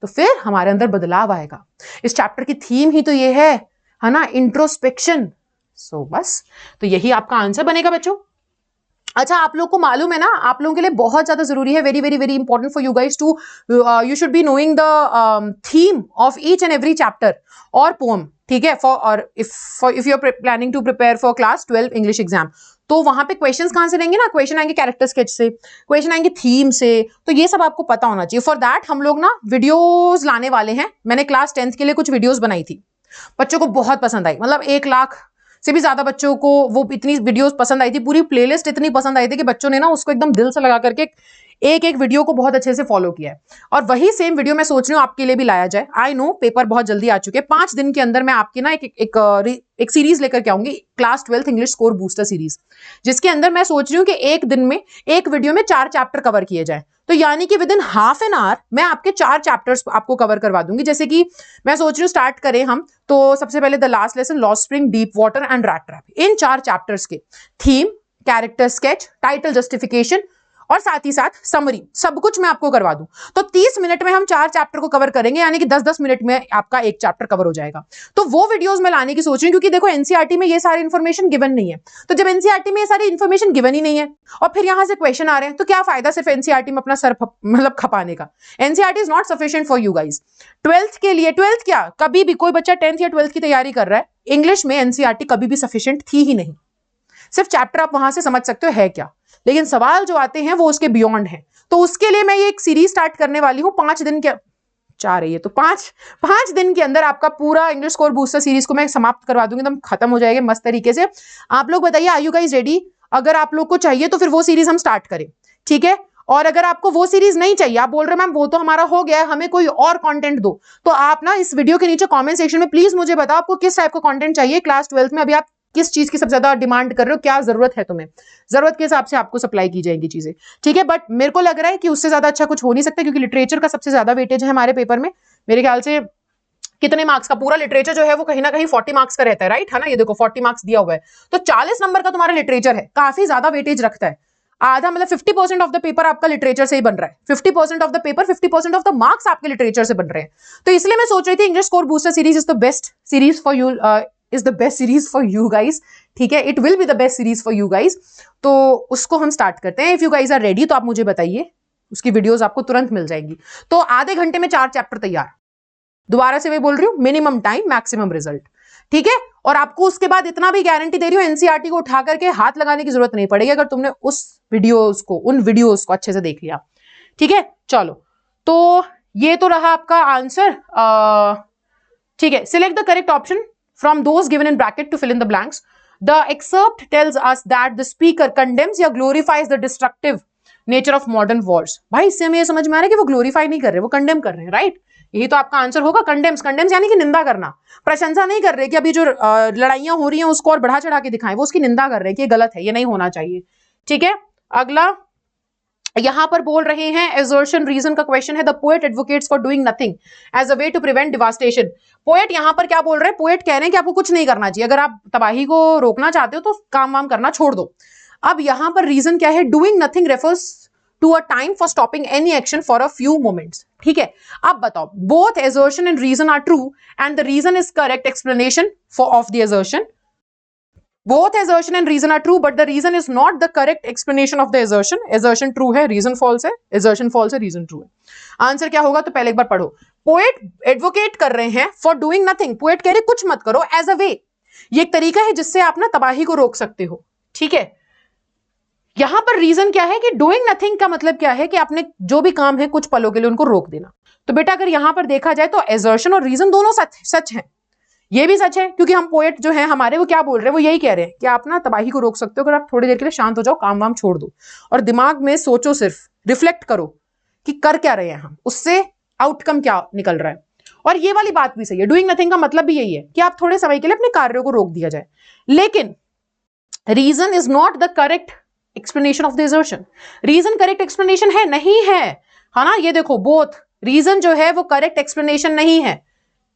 तो फिर हमारे अंदर बदलाव आएगा। इस चैप्टर की थीम ही तो ये है ना, इंट्रोस्पेक्शन। सो बस, तो यही आपका आंसर बनेगा बच्चों। अच्छा, आप लोग को मालूम है ना, आप लोगों के लिए बहुत ज्यादा जरूरी है, very very very important for you guys too, you should be knowing the theme of each and every chapter और पोएम, ठीक है। For if you are planning to prepare for class 12 English exam, तो वहां पे questions कहां से रहेंगे ना, क्वेश्चन आएंगे कैरेक्टर स्केच से, क्वेश्चन आएंगे थीम से, तो ये सब आपको पता होना चाहिए। फॉर दैट हम लोग ना वीडियोस लाने वाले हैं। मैंने क्लास 10th के लिए कुछ वीडियोस बनाई थी, बच्चों को बहुत पसंद आई, मतलब 1 लाख से भी ज्यादा बच्चों को वो इतनी वीडियोस पसंद आई थी, पूरी प्लेलिस्ट इतनी पसंद आई थी कि बच्चों ने ना उसको एकदम दिल से लगा करके एक एक वीडियो को बहुत अच्छे से फॉलो किया है। और वही सेम वीडियो मैं सोच रही हूँ आपके लिए भी लाया जाए। आई नो पेपर बहुत जल्दी आ चुके हैं, 5 दिन के अंदर मैं आपकी ना एक सीरीज लेकर के आऊंगी, class 12th English score booster series, जिसके अंदर मैं सोच रही हूँ कि एक दिन में एक वीडियो में 4 चैप्टर कवर किए जाए। तो यानी कि with in half an hour मैं आपके 4 चैप्टर्स आपको कवर करवा दूंगी। जैसे कि मैं सोच रही हूँ स्टार्ट करें हम, तो सबसे पहले the last lesson, lost spring, deep water and rat trap. इन 4 चैप्टर्स के theme, character sketch, title justification और साथ ही साथ समरी, सब कुछ मैं आपको करवा दूं। तो 30 मिनट में हम 4 चैप्टर को कवर करेंगे, यानी कि 10-10 मिनट में आपका एक चैप्टर कवर हो जाएगा। तो वो वीडियोस मैं लाने की सोच रही हूँ, क्योंकि देखो एनसीईआरटी में ये सारी इन्फॉर्मेशन गिवन नहीं है। तो जब एनसीईआरटी में ये सारी इन्फॉर्मेशन गिवन ही नहीं है और फिर यहां से क्वेश्चन आ रहे हैं, तो क्या फायदा सिर्फ एनसीईआरटी में अपना सर मतलब खपाने का। NCERT is not sufficient for you guys. 12th के लिए, 12th क्या, कभी भी कोई बच्चा 10th या 12th की तैयारी कर रहा है, इंग्लिश में एनसीईआरटी कभी भी सफिशिएंट थी ही नहीं। सिर्फ चैप्टर आप वहां से समझ सकते हो है क्या, लेकिन सवाल जो आते हैं वो उसके बियॉन्ड है। तो उसके लिए मैं ये एक सीरीज स्टार्ट करने वाली हूं 5 दिन के, चाह रही है तो 5 दिन के अंदर आपका पूरा इंग्लिश स्कोर बूस्टर सीरीज को मैं समाप्त करवा दूंगी, एकदम खत्म हो जाएगा मस्त तरीके से। आप लोग बताइए, आर यू गाइस रेडी? अगर आप लोग को चाहिए तो फिर वो सीरीज हम स्टार्ट करें, ठीक है। और अगर आपको वो सीरीज नहीं चाहिए, आप बोल रहे हैं मैम वो तो हमारा हो गया है, हमें कोई और कंटेंट दो, तो आप ना इस वीडियो के नीचे कमेंट सेक्शन में प्लीज मुझे बताओ आपको किस टाइप का कंटेंट चाहिए। क्लास 12th में अभी आप किस चीज की सबसे ज्यादा डिमांड कर रहे हो, क्या जरूरत है तुम्हें, जरूरत के हिसाब से आपको सप्लाई की जाएंगी चीजें, ठीक है। बट मेरे को लग रहा है कि उससे ज्यादा अच्छा कुछ हो नहीं सकता, क्योंकि लिटरेचर का सबसे ज्यादा वेटेज है हमारे पेपर में। मेरे ख्याल से कितने मार्क्स का, पूरा लिटरेचर जो है वो कहीं ना कहीं 40 मार्क्स का रहता है, राइट, है ना। ये देखो 40 मार्क्स दिया हुआ है, तो 40 नंबर का तुम्हारा लिटरेचर है, काफी ज्यादा वेटेज रखता है। आधा मतलब 50% ऑफ द पेपर आपका लिटरेचर से ही बन रहा है, 50% of the paper, 50% of the marks आपके लिटरेचर से बन रहे हैं। तो इसलिए मैं सोच रही थी English score booster series is the best series for you, is the best series for you guys, ठीक है। It will be the best series for you guys. तो उसको हम स्टार्ट करते हैं। If you guys are ready तो आप मुझे बताइए, उसकी वीडियोस आपको तुरंत मिल जाएंगी। तो आधे घंटे में 4 चैप्टर तैयार, दोबारा से मैं बोल रही हूँ, मिनिमम टाइम मैक्सिमम रिजल्ट, ठीक है। और आपको उसके बाद इतना भी गारंटी दे रही हूँ, एनसीईआरटी को उठा करके हाथ लगाने की जरूरत नहीं पड़ेगी अगर तुमने उस वीडियोस को, उन वीडियोस को अच्छे से देख लिया, ठीक है। चलो, तो ये तो रहा आपका आंसर, ठीक है। Select the correct option from those given in bracket to fill in the blanks. The excerpt tells us that the speaker condemns या glorifies the destructive nature of modern wars. भाई इससे हमें ये समझ में आ रहा है कि वो ग्लोरीफाई नहीं कर रहे, वो कंडेम कर रहे हैं, राइट। यही तो आपका आंसर होगा, कंडेम्स। कंडेम्स यानी कि निंदा करना, प्रशंसा नहीं कर रहे कि अभी जो लड़ाइयां हो रही हैं उसको और बढ़ा चढ़ा के दिखाएं, वो उसकी निंदा कर रहे हैं कि ये गलत है, ये नहीं होना चाहिए, ठीक है। अगला यहां पर बोल रहे हैं assertion रीजन का क्वेश्चन है, the poet advocates for doing nothing as a way to prevent devastation. Poet यहां पर क्या बोल रहे हैं, पोएट कह रहे हैं कि आपको कुछ नहीं करना चाहिए, अगर आप तबाही को रोकना चाहते हो तो काम वाम करना छोड़ दो। अब यहां पर रीजन क्या है, doing nothing refers to a time for stopping any action for a few moments, ठीक है। अब बताओ, both assertion and reason are true and the reason is correct explanation for of the assertion. Both assertion and reason are true, but the reason is not the correct explanation of the assertion. Assertion true है, reason false है, assertion false है, reason true है। Answer क्या होगा तो पहले एक बार पढ़ो। पोएट एडवोकेट कर रहे हैं फॉर डूइंग नथिंग, पोएट कह रहे कुछ मत करो, एज अ वे, ये एक तरीका है जिससे आप ना तबाही को रोक सकते हो, ठीक है। यहां पर रीजन क्या है कि डूइंग नथिंग का मतलब क्या है कि आपने जो भी काम है कुछ पलों के लिए उनको रोक देना। तो बेटा अगर यहां पर देखा जाए तो assertion और रीजन दोनों सच है। ये भी सच है क्योंकि हम पोएट जो हैं हमारे, वो क्या बोल रहे हैं, वो यही कह रहे हैं कि आप ना तबाही को रोक सकते हो अगर आप थोड़ी देर के लिए शांत हो जाओ, काम वाम छोड़ दो और दिमाग में सोचो, सिर्फ रिफ्लेक्ट करो कि कर क्या रहे हैं हम, उससे आउटकम क्या निकल रहा है। और ये वाली बात भी सही है, डूइंग नथिंग का मतलब भी यही है कि आप थोड़े समय के लिए अपने कार्यों को रोक दिया जाए। लेकिन reason is not the correct explanation of the assertion। Reason correct explanation है नहीं है, है ना। ये देखो, बोथ रीजन जो है वो करेक्ट एक्सप्लेनेशन नहीं है,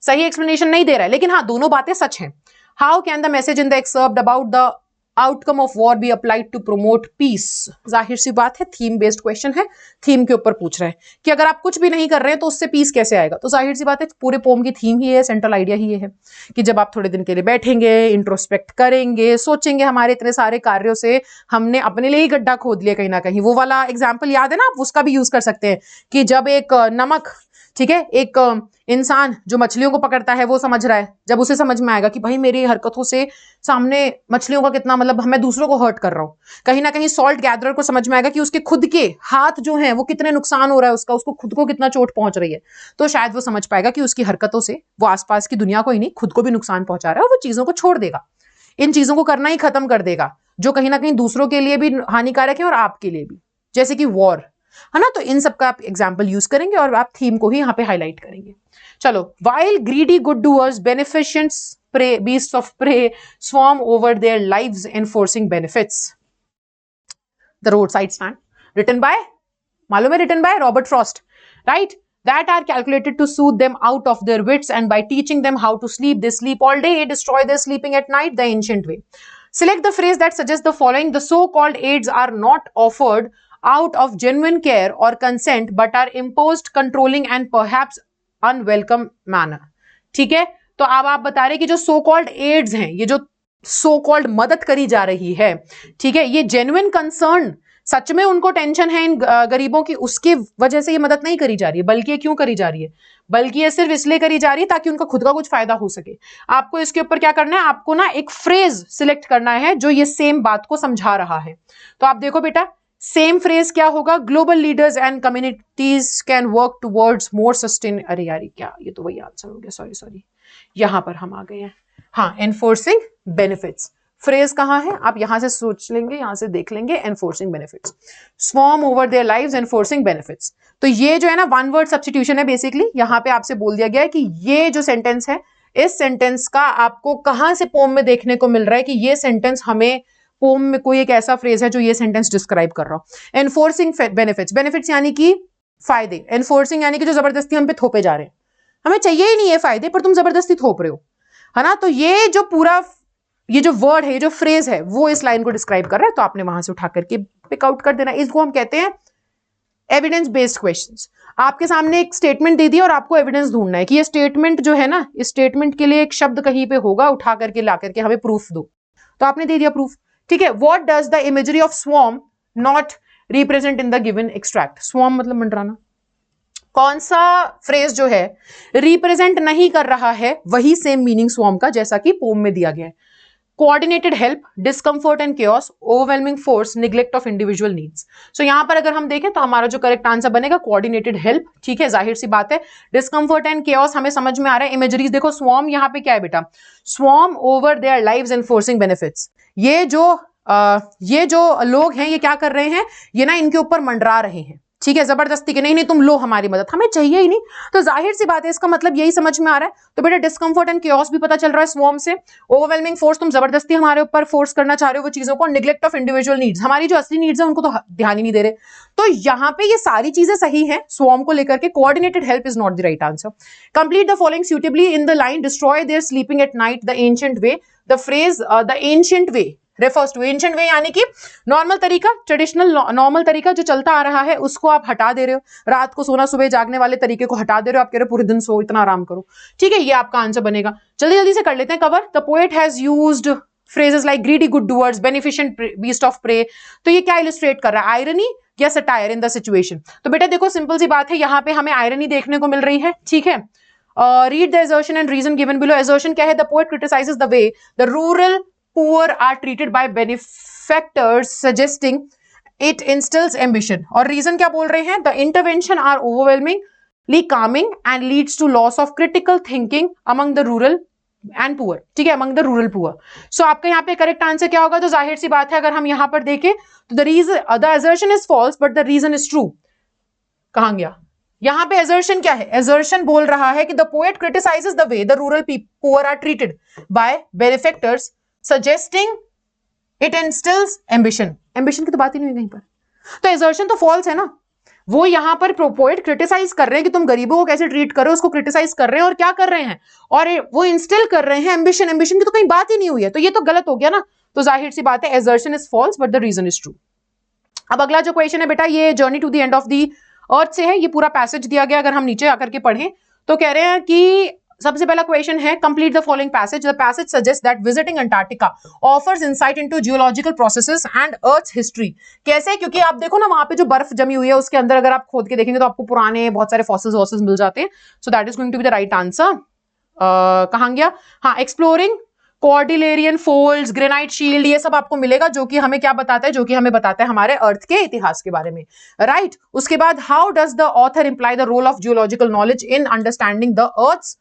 सही एक्सप्लेनेशन नहीं दे रहा है, लेकिन हाँ दोनों बातें सच हैं। How can the message in the excerpt about the outcome of war be applied to promote peace. जाहिर सी बात है, थीम बेस्ड क्वेश्चन है, थीम के ऊपर पूछ रहे हैं कि अगर आप कुछ भी नहीं कर रहे हैं तो उससे पीस कैसे आएगा। तो जाहिर सी बात है, पूरे पोम की थीम ही है, सेंट्रल आइडिया ही ये है कि जब आप थोड़े दिन के लिए बैठेंगे, इंट्रोस्पेक्ट करेंगे, सोचेंगे हमारे इतने सारे कार्यों से हमने अपने लिए ही गड्ढा खोद लिया कहीं ना कहीं। वो वाला एग्जाम्पल याद है ना, आप उसका भी यूज कर सकते हैं कि जब एक नमक, ठीक है, एक इंसान जो मछलियों को पकड़ता है वो समझ रहा है, जब उसे समझ में आएगा कि भाई मेरी हरकतों से सामने मछलियों का कितना, मतलब मैं दूसरों को हर्ट कर रहा हूँ, कहीं ना कहीं सॉल्ट गैदरर को समझ में आएगा कि उसके खुद के हाथ जो हैं वो कितने नुकसान हो रहा है उसका, उसको खुद को कितना चोट पहुंच रही है, तो शायद वो समझ पाएगा कि उसकी हरकतों से वो आसपास की दुनिया को ही नहीं खुद को भी नुकसान पहुंचा रहा है, और वो चीजों को छोड़ देगा, इन चीजों को करना ही खत्म कर देगा जो कहीं ना कहीं दूसरों के लिए भी हानिकारक है और आपके लिए भी, जैसे कि वॉर, है ना। तो इन सब का आप एग्जाम्पल यूज करेंगे और आप थीम को ही यहाँ पे हाईलाइट करेंगे। चलो, while greedy good doers, beneficent prey, beasts of prey swarm over their lives enforcing benefits. The roadside stand, written by, मालूम है, written by Robert Frost, right? That are calculated to soothe them out of their wits, and by teaching them how to sleep, they sleep all day, destroy their sleeping at night the ancient way. Select the phrase that suggests the following: the so-called aids are not offered out of genuine care or consent, but are imposed, controlling and perhaps unwelcome manner. ठीक है, तो अब आप बता रहे कि जो so called ads हैं, ये जो सो कॉल्ड मदद करी जा रही है, ठीक है, ये जेन्युइन कंसर्न, सच में उनको टेंशन है इन गरीबों की, उसकी वजह से ये मदद नहीं करी जा रही है, बल्कि ये क्यों करी जा रही है, बल्कि ये सिर्फ इसलिए करी जा रही है ताकि उनका खुद का कुछ फायदा हो सके। आपको इसके ऊपर क्या करना है, आपको ना एक फ्रेज सिलेक्ट करना है जो ये सेम बात को समझा रहा है। तो आप देखो बेटा, सेम फ्रेज क्या होगा, global leaders and communities can work towards more sustain, अरे यार क्या, ये तो वही आंसर हो गया, सॉरी यहां पर हम आ गए हैं। हाँ, एनफोर्सिंग बेनिफिट्स, फ्रेज कहाँ है, आप यहां से सोच लेंगे, यहां से देख लेंगे, enforcing benefits, swarm over their lives, enforcing benefits. तो ये जो है ना वन वर्ड सब्स्टिट्यूशन है बेसिकली, यहाँ पे आपसे बोल दिया गया है कि ये जो सेंटेंस है इस सेंटेंस का आपको कहां से पोम में देखने को मिल रहा है कि ये सेंटेंस हमें पोम में कोई एक ऐसा फ्रेज है जो ये सेंटेंस डिस्क्राइब कर रहा हो। एनफोर्सिंग बेनिफिट्स, बेनिफिट्स यानी कि फायदे, एनफोर्सिंग यानी कि जो जबरदस्ती हम पे थोपे जा रहे हैं, हमें चाहिए ही नहीं है फायदे पर तुम जबरदस्ती थोप रहे हो, है ना। तो ये जो पूरा ये जो वर्ड है, ये जो फ्रेज है, वो इस लाइन को डिस्क्राइब कर रहा है, तो आपने वहां से उठा करके पिक आउट कर देना। इसको हम कहते हैं एविडेंस बेस्ड क्वेश्चंस। आपके सामने एक स्टेटमेंट दे दी और आपको एविडेंस ढूंढना है कि ये स्टेटमेंट जो है ना, इस स्टेटमेंट के लिए एक शब्द कहीं पे होगा, उठा करके ला करके हमें प्रूफ दो, तो आपने दे दिया प्रूफ, ठीक है। What does the imagery of swarm not represent in the given extract? Swarm मतलब मंडराना। कौन सा फ्रेज जो है रिप्रेजेंट नहीं कर रहा है वही सेम मीनिंग स्वॉर्म का जैसा कि पोम में दिया गया है। Coordinated help, discomfort and chaos, overwhelming force, neglect of individual needs. So यहां पर अगर हम देखें तो हमारा जो करेक्ट आंसर बनेगा कोऑर्डिनेटेड हेल्प, ठीक है, जाहिर सी बात है। डिस्कम्फर्ट एंड केओस हमें समझ में आ रहा है। इमेजरीज देखो, स्वॉर्म यहाँ पे क्या है बेटा, swarm over their lives enforcing benefits. ये जो लोग हैं ये क्या कर रहे हैं, ये ना इनके ऊपर मंडरा रहे हैं, ठीक है, जबरदस्ती के, नहीं नहीं तुम लो हमारी मदद, हमें चाहिए ही नहीं। तो जाहिर सी बात है इसका मतलब यही समझ में आ रहा है। तो बेटा डिस्कम्फर्ट एंड केओस भी पता चल रहा है स्वॉर्म से। ओवरवेलमिंग फोर्स, तुम जबरदस्ती हमारे ऊपर फोर्स करना चाह रहे हो वो चीजों को। निग्लेक्ट ऑफ इंडिविजुअल नीड्स, हमारी जो असली नीड्स है उनको तो ध्यान ही नहीं दे रहे। तो यहाँ पे ये सारी चीजें सही है स्वॉर्म को लेकर के। Coordinated help is not the right answer. Complete the following suitably in the line destroy their sleeping at night the ancient way. The phrase the ancient way refers to, ancient way यानी कि normal तरीका, traditional normal तरीका जो चलता आ रहा है उसको आप हटा दे रहे हो। रात को सोना सुबह जागने वाले तरीके को हटा दे रहे हो, आप कह रहे हो पूरे दिन सो, इतना आराम करो, ठीक है, ये आपका आंसर बनेगा। जल्दी जल्दी से कर लेते हैं cover. The poet has used phrases like greedy good doers, beneficent beast of prey। तो ये क्या इलिस्ट्रेट कर रहा है, आयरनी या सटायर इन द सिचुएशन? तो बेटा देखो सिंपल सी बात है, यहाँ पे हमें आयरनी देखने को मिल रही है, ठीक है। Read the assertion and reason given below। assertion क्या है, the poet criticizes the way the rural poor are treated by benefactors, suggesting it instills ambition। और रीजन क्या बोल रहे हैं, the intervention are overwhelmingly calming and leads to loss of critical thinking among the rural and poor, ठीक है, among the rural poor। सो आपका यहाँ पे करेक्ट आंसर क्या होगा, तो जाहिर सी बात है अगर हम यहाँ पर देखें तो the assertion is false but the reason is true। कहां गया, यहाँ पे assertion क्या है, assertion बोल रहा है कि the poet criticizes the way the rural poor are treated by benefactors, suggesting it instills ambition। ambition की तो बात ही नहीं है कहीं पर, तो assertion तो false है ना। वो यहाँ पर पोएट क्रिटिसाइज कर रहे हैं कि तुम गरीबों को कैसे ट्रीट करो, उसको क्रिटिसाइज कर रहे हैं और क्या कर रहे हैं, और वो इंस्टिल कर रहे हैं एम्बिशन। एम्बिशन की तो कहीं बात ही नहीं हुई है, तो ये तो गलत हो गया ना। तो जाहिर सी बात है assertion is false but the reason is true। अब अगला जो क्वेश्चन है बेटा, ये journey to the end of the earth से है। ये पूरा पैसेज दिया गया, अगर हम नीचे आकर के पढ़ें तो कह रहे हैं कि सबसे पहला क्वेश्चन है, complete the following passage. The passage suggest that visiting Antarctica offers insight into geological processes and earth's history. कैसे, क्योंकि आप देखो ना वहां पे जो बर्फ जमी हुई है उसके अंदर अगर आप खोद के देखेंगे तो आपको पुराने बहुत सारे फॉसिल्स मिल जाते हैं। So that is going to be the right answer. कहां गया, हाँ, exploring cordilleran folds, granite shield, ये सब आपको मिलेगा जो कि हमें क्या बताता है, जो कि हमें बताता है हमारे अर्थ के इतिहास के बारे में, राइट। उसके बाद how does the author imply the role of geological knowledge in understanding the earth's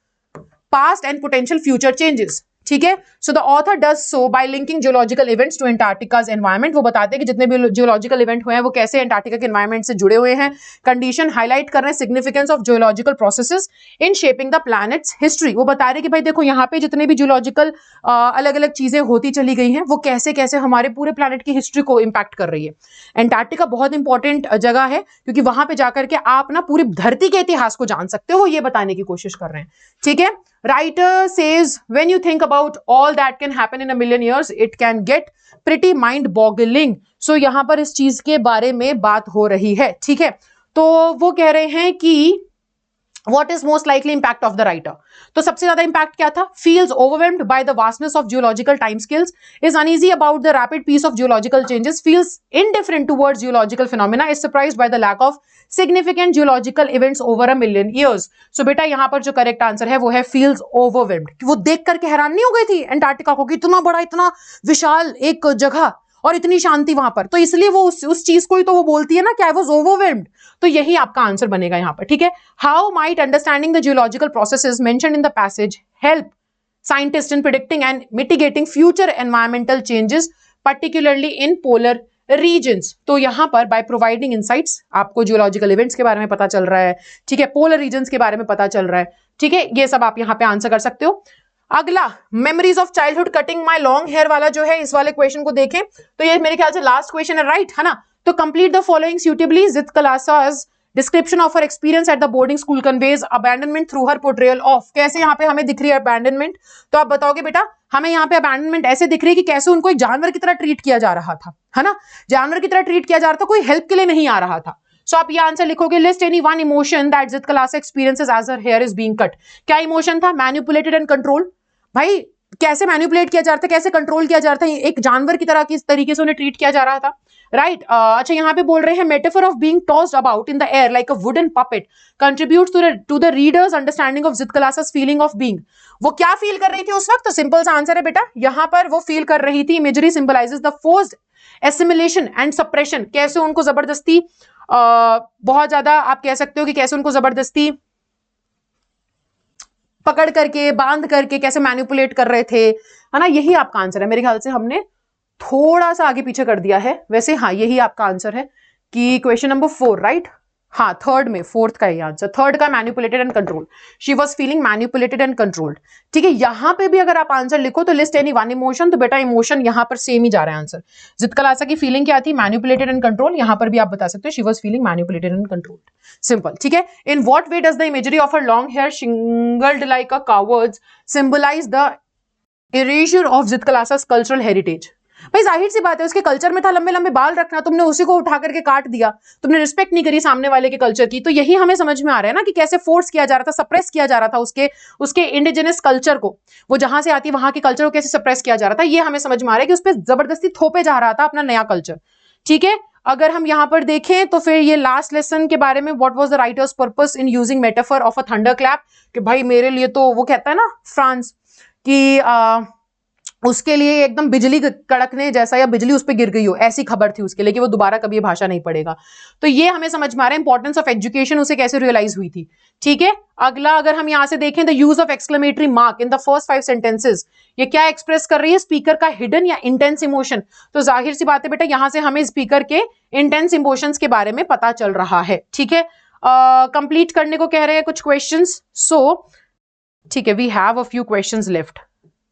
past and potential future changes, ठीक है। So the author does so by linking geological events to Antarctica's environment. वो बताते हैं कि जितने भी geological event हुए हैं वो कैसे एंटार्क्टिका के एनवायरमेंट से जुड़े हुए हैं। कंडीशन हाईलाइट कर रहे हैं significance of geological processes in shaping the planets history. वो बता रहे हैं कि भाई देखो यहाँ पे जितने भी जियोलॉजिकल अलग अलग चीजें होती चली गई हैं वो कैसे कैसे हमारे पूरे प्लैनेट की हिस्ट्री को इंपैक्ट कर रही है। एंटार्क्टिका बहुत इंपॉर्टेंट जगह है क्योंकि वहां पे जाकर के आप ना पूरी धरती के इतिहास को जान सकते हो, ये बताने की कोशिश कर रहे हैं, ठीक है। Writer says when you think about all that can happen in a million years it can get pretty mind boggling। so यहां पर इस चीज के बारे में बात हो रही है, ठीक है। तो वो कह रहे हैं कि What is most likely impact of the writer? तो सबसे ज्यादा impact क्या था? Feels overwhelmed by the vastness of geological timescales, is uneasy about the rapid pace of geological changes, feels indifferent towards geological phenomena, is surprised by the lack of significant geological events over a million years। So बेटा यहाँ पर जो correct answer है वो है feels overwhelmed। वो देख करके हैरान नहीं हो गई थी अंटार्कटिका को कि इतना बड़ा, इतना विशाल एक जगह और इतनी शांति वहां पर, तो इसलिए वो उस चीज को ही तो वो बोलती है ना कि आई वाज ओवरवेल्म्ड। तो यही आपका आंसर बनेगा यहाँ पर, ठीक है। How might understanding the geological processes mentioned in the passage help scientist in predicting and mitigating future environmental changes particularly in polar regions. तो यहाँ पर बाय प्रोवाइडिंग इनसाइट्स आपको जियोलॉजिकल इवेंट्स के बारे में पता चल रहा है, ठीक है, पोलर रीजन्स के बारे में पता चल रहा है, ठीक है। ये सब आप यहाँ पे आंसर कर सकते हो। अगला memories of childhood cutting my long hair वाला जो है, इस वाले क्वेश्चन को देखें तो ये मेरे ख्याल से लास्ट क्वेश्चन है, राइट है ना। तो complete the following suitably. Zitkala Sa's description of her experience at the boarding school conveys abandonment through her portrayal of. कैसे यहाँ पे हमें दिख रही है अबैंडनमेंट, तो आप बताओगे बेटा हमें यहाँ पे अबैंडनमेंट ऐसे दिख रही है कि कैसे उनको एक जानवर की तरह ट्रीट किया जा रहा था, है ना, जानवर की तरह ट्रीट किया जा रहा था, कोई हेल्प के लिए नहीं आ रहा था। सो आप ये आंसर लिखोगे, list any one emotion that Zitkala Sa experiences as her hair is being cut. क्या इमोशन था? Manipulated and control. भाई कैसे मैनिपुलेट किया जा रहा था, कैसे कंट्रोल किया जा रहा था, एक जानवर की तरह किस तरीके से उन्हें ट्रीट किया जा रहा था, राइट। अच्छा यहाँ पे बोल रहे हैं metaphor of being tossed about in the air like a wooden puppet contributes to the reader's understanding of Zitkala Sa's feeling of being. वो क्या फील कर रही थी उस वक्त? तो सिंपल सा आंसर है बेटा, यहाँ पर वो फील कर रही थी, imagery symbolizes the forced assimilation and suppression. कैसे उनको जबरदस्ती बहुत ज्यादा आप कह सकते हो कि कैसे उनको जबरदस्ती पकड़ करके बांध करके कैसे मैनिपुलेट कर रहे थे, है ना। यही आपका आंसर है। मेरे ख्याल से हमने थोड़ा सा आगे पीछे कर दिया है वैसे, हाँ यही आपका आंसर है कि क्वेश्चन नंबर 4, राइट। हाँ थर्ड में, फोर्थ का ही आंसर, थर्ड का manipulated and controlled. She was feeling manipulated and controlled. ठीक है, यहां पे भी अगर आप आंसर लिखो तो लिस्ट एनी वन इमोशन, तो बेटा इमोशन यहां पर सेम ही जा रहा है आंसर। जित कलासा की फीलिंग क्या थी? Manipulated and control. यहां पर भी आप बता सकते हो she was feeling manipulated and controlled, simple. ठीक है, in what way does the imagery of her long hair shingled like a coward's symbolise the erasure of Zitkala Sa's cultural heritage. भाई जाहिर सी बात है, उसके कल्चर में था लंबे लंबे बाल रखना, तुमने उसी को उठा करके काट दिया, तुमने रिस्पेक्ट नहीं करी सामने वाले के कल्चर की। तो यही हमें समझ में आ रहा है ना कि कैसे फोर्स किया जा रहा था, सप्रेस किया जा रहा था उसके इंडिजिनस कल्चर को, वो जहां से आती वहां के कल्चर को कैसे सप्रेस किया जा रहा था। ये हमें समझ में आ रहा है कि उस पर जबरदस्ती थोपे जा रहा था अपना नया कल्चर। ठीक है, अगर हम यहां पर देखें तो फिर ये लास्ट लेसन के बारे में, what was the writers purpose in using metaphor of a thunder clap, कि भाई मेरे लिए तो वो कहता है ना फ्रांस कि उसके लिए एकदम बिजली कड़कने जैसा या बिजली उस पर गिर गई हो, ऐसी खबर थी उसके लिए कि वो दोबारा कभी ये भाषा नहीं पढ़ेगा। तो ये हमें समझ में आ रहा है इंपॉर्टेंस ऑफ एजुकेशन उसे कैसे रियलाइज हुई थी। ठीक है, अगला अगर हम यहां से देखें, the use of exclamatory mark in the first 5 sentences, ये क्या एक्सप्रेस कर रही है? स्पीकर का हिडन या इंटेंस इमोशन। तो जाहिर सी बात है बेटा, यहां से हमें स्पीकर के इंटेंस इमोशंस के बारे में पता चल रहा है। ठीक है, कंप्लीट करने को कह रहे हैं कुछ क्वेश्चंस। सो ठीक है, we have a few questions left,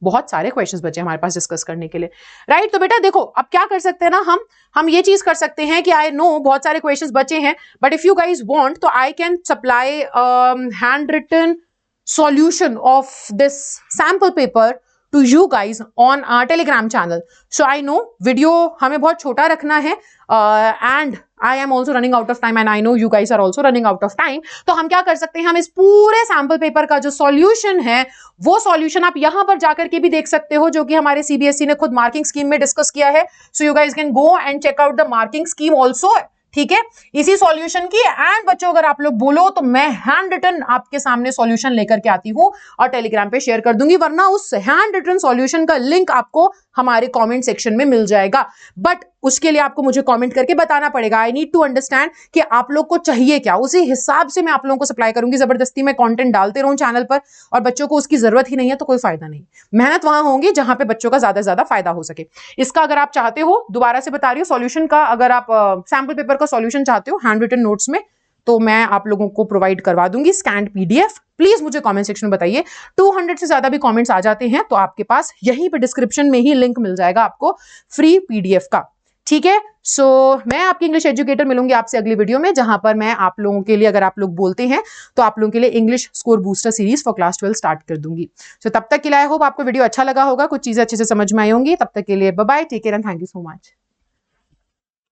बहुत सारे क्वेश्चंस बचे हमारे पास डिस्कस करने के लिए, राइट। तो बेटा देखो अब क्या कर सकते हैं ना, हम ये चीज कर सकते हैं कि आई नो बहुत सारे क्वेश्चंस बचे हैं, but if you guys want तो I can supply handwritten solution of this sample paper to you guys on our telegram channel. So I know video हमें बहुत छोटा रखना है and I am also running out of time and I know you guys are also running out of time. तो हम क्या कर सकते हैं, हम इस पूरे सैंपल पेपर का जो सॉल्यूशन है वो सॉल्यूशन आप यहां पर जाकर के भी देख सकते हो, जो कि हमारे सीबीएसई ने खुद मार्किंग स्कीम में डिस्कस किया है। So you guys can go and check out the marking scheme also. ठीक है, इसी सॉल्यूशन की। एंड बच्चों अगर आप लोग बोलो तो मैं हैंड रिटन आपके सामने सॉल्यूशन लेकर के आती हूँ और टेलीग्राम पे शेयर कर दूंगी, वरना उस हैंड रिटन सॉल्यूशन का लिंक आपको हमारे कमेंट सेक्शन में मिल जाएगा। बट उसके लिए आपको मुझे कमेंट करके बताना पड़ेगा। आई नीड टू अंडरस्टैंड कि आप लोग को चाहिए क्या, उसी हिसाब से मैं आप लोगों को सप्लाई करूंगी। जबरदस्ती मैं कंटेंट डालते रहूं चैनल पर और बच्चों को उसकी जरूरत ही नहीं है तो कोई फायदा नहीं। मेहनत वहां होंगी जहां पे बच्चों का ज्यादा से ज्यादा फायदा हो सके। इसका अगर आप चाहते हो, दोबारा से बता रही हूँ, सॉल्यूशन का अगर आप सैंपल पेपर का सॉल्यूशन चाहते हो हैंड रिटन नोट्स में, तो मैं आप लोगों को प्रोवाइड करवा दूंगी स्कैन्ड पीडीएफ। प्लीज मुझे कमेंट सेक्शन में बताइए। 200 से ज्यादा भी कमेंट्स आ जाते हैं तो आपके पास यहीं पे डिस्क्रिप्शन में ही लिंक मिल जाएगा आपको फ्री पीडीएफ का। ठीक है, सो मैं आपकी इंग्लिश एजुकेटर मिलूंगी आपसे अगली वीडियो में, जहां पर मैं आप लोगों के लिए, अगर आप लोग बोलते हैं तो आप लोगों के लिए English score booster series for class 12 start कर दूंगी। सो तब तक के लिए आई होप आपको वीडियो अच्छा लगा होगा, कुछ चीजें अच्छे से समझ में आई होंगी। तब तक के लिए bye bye, take care and thank you so much.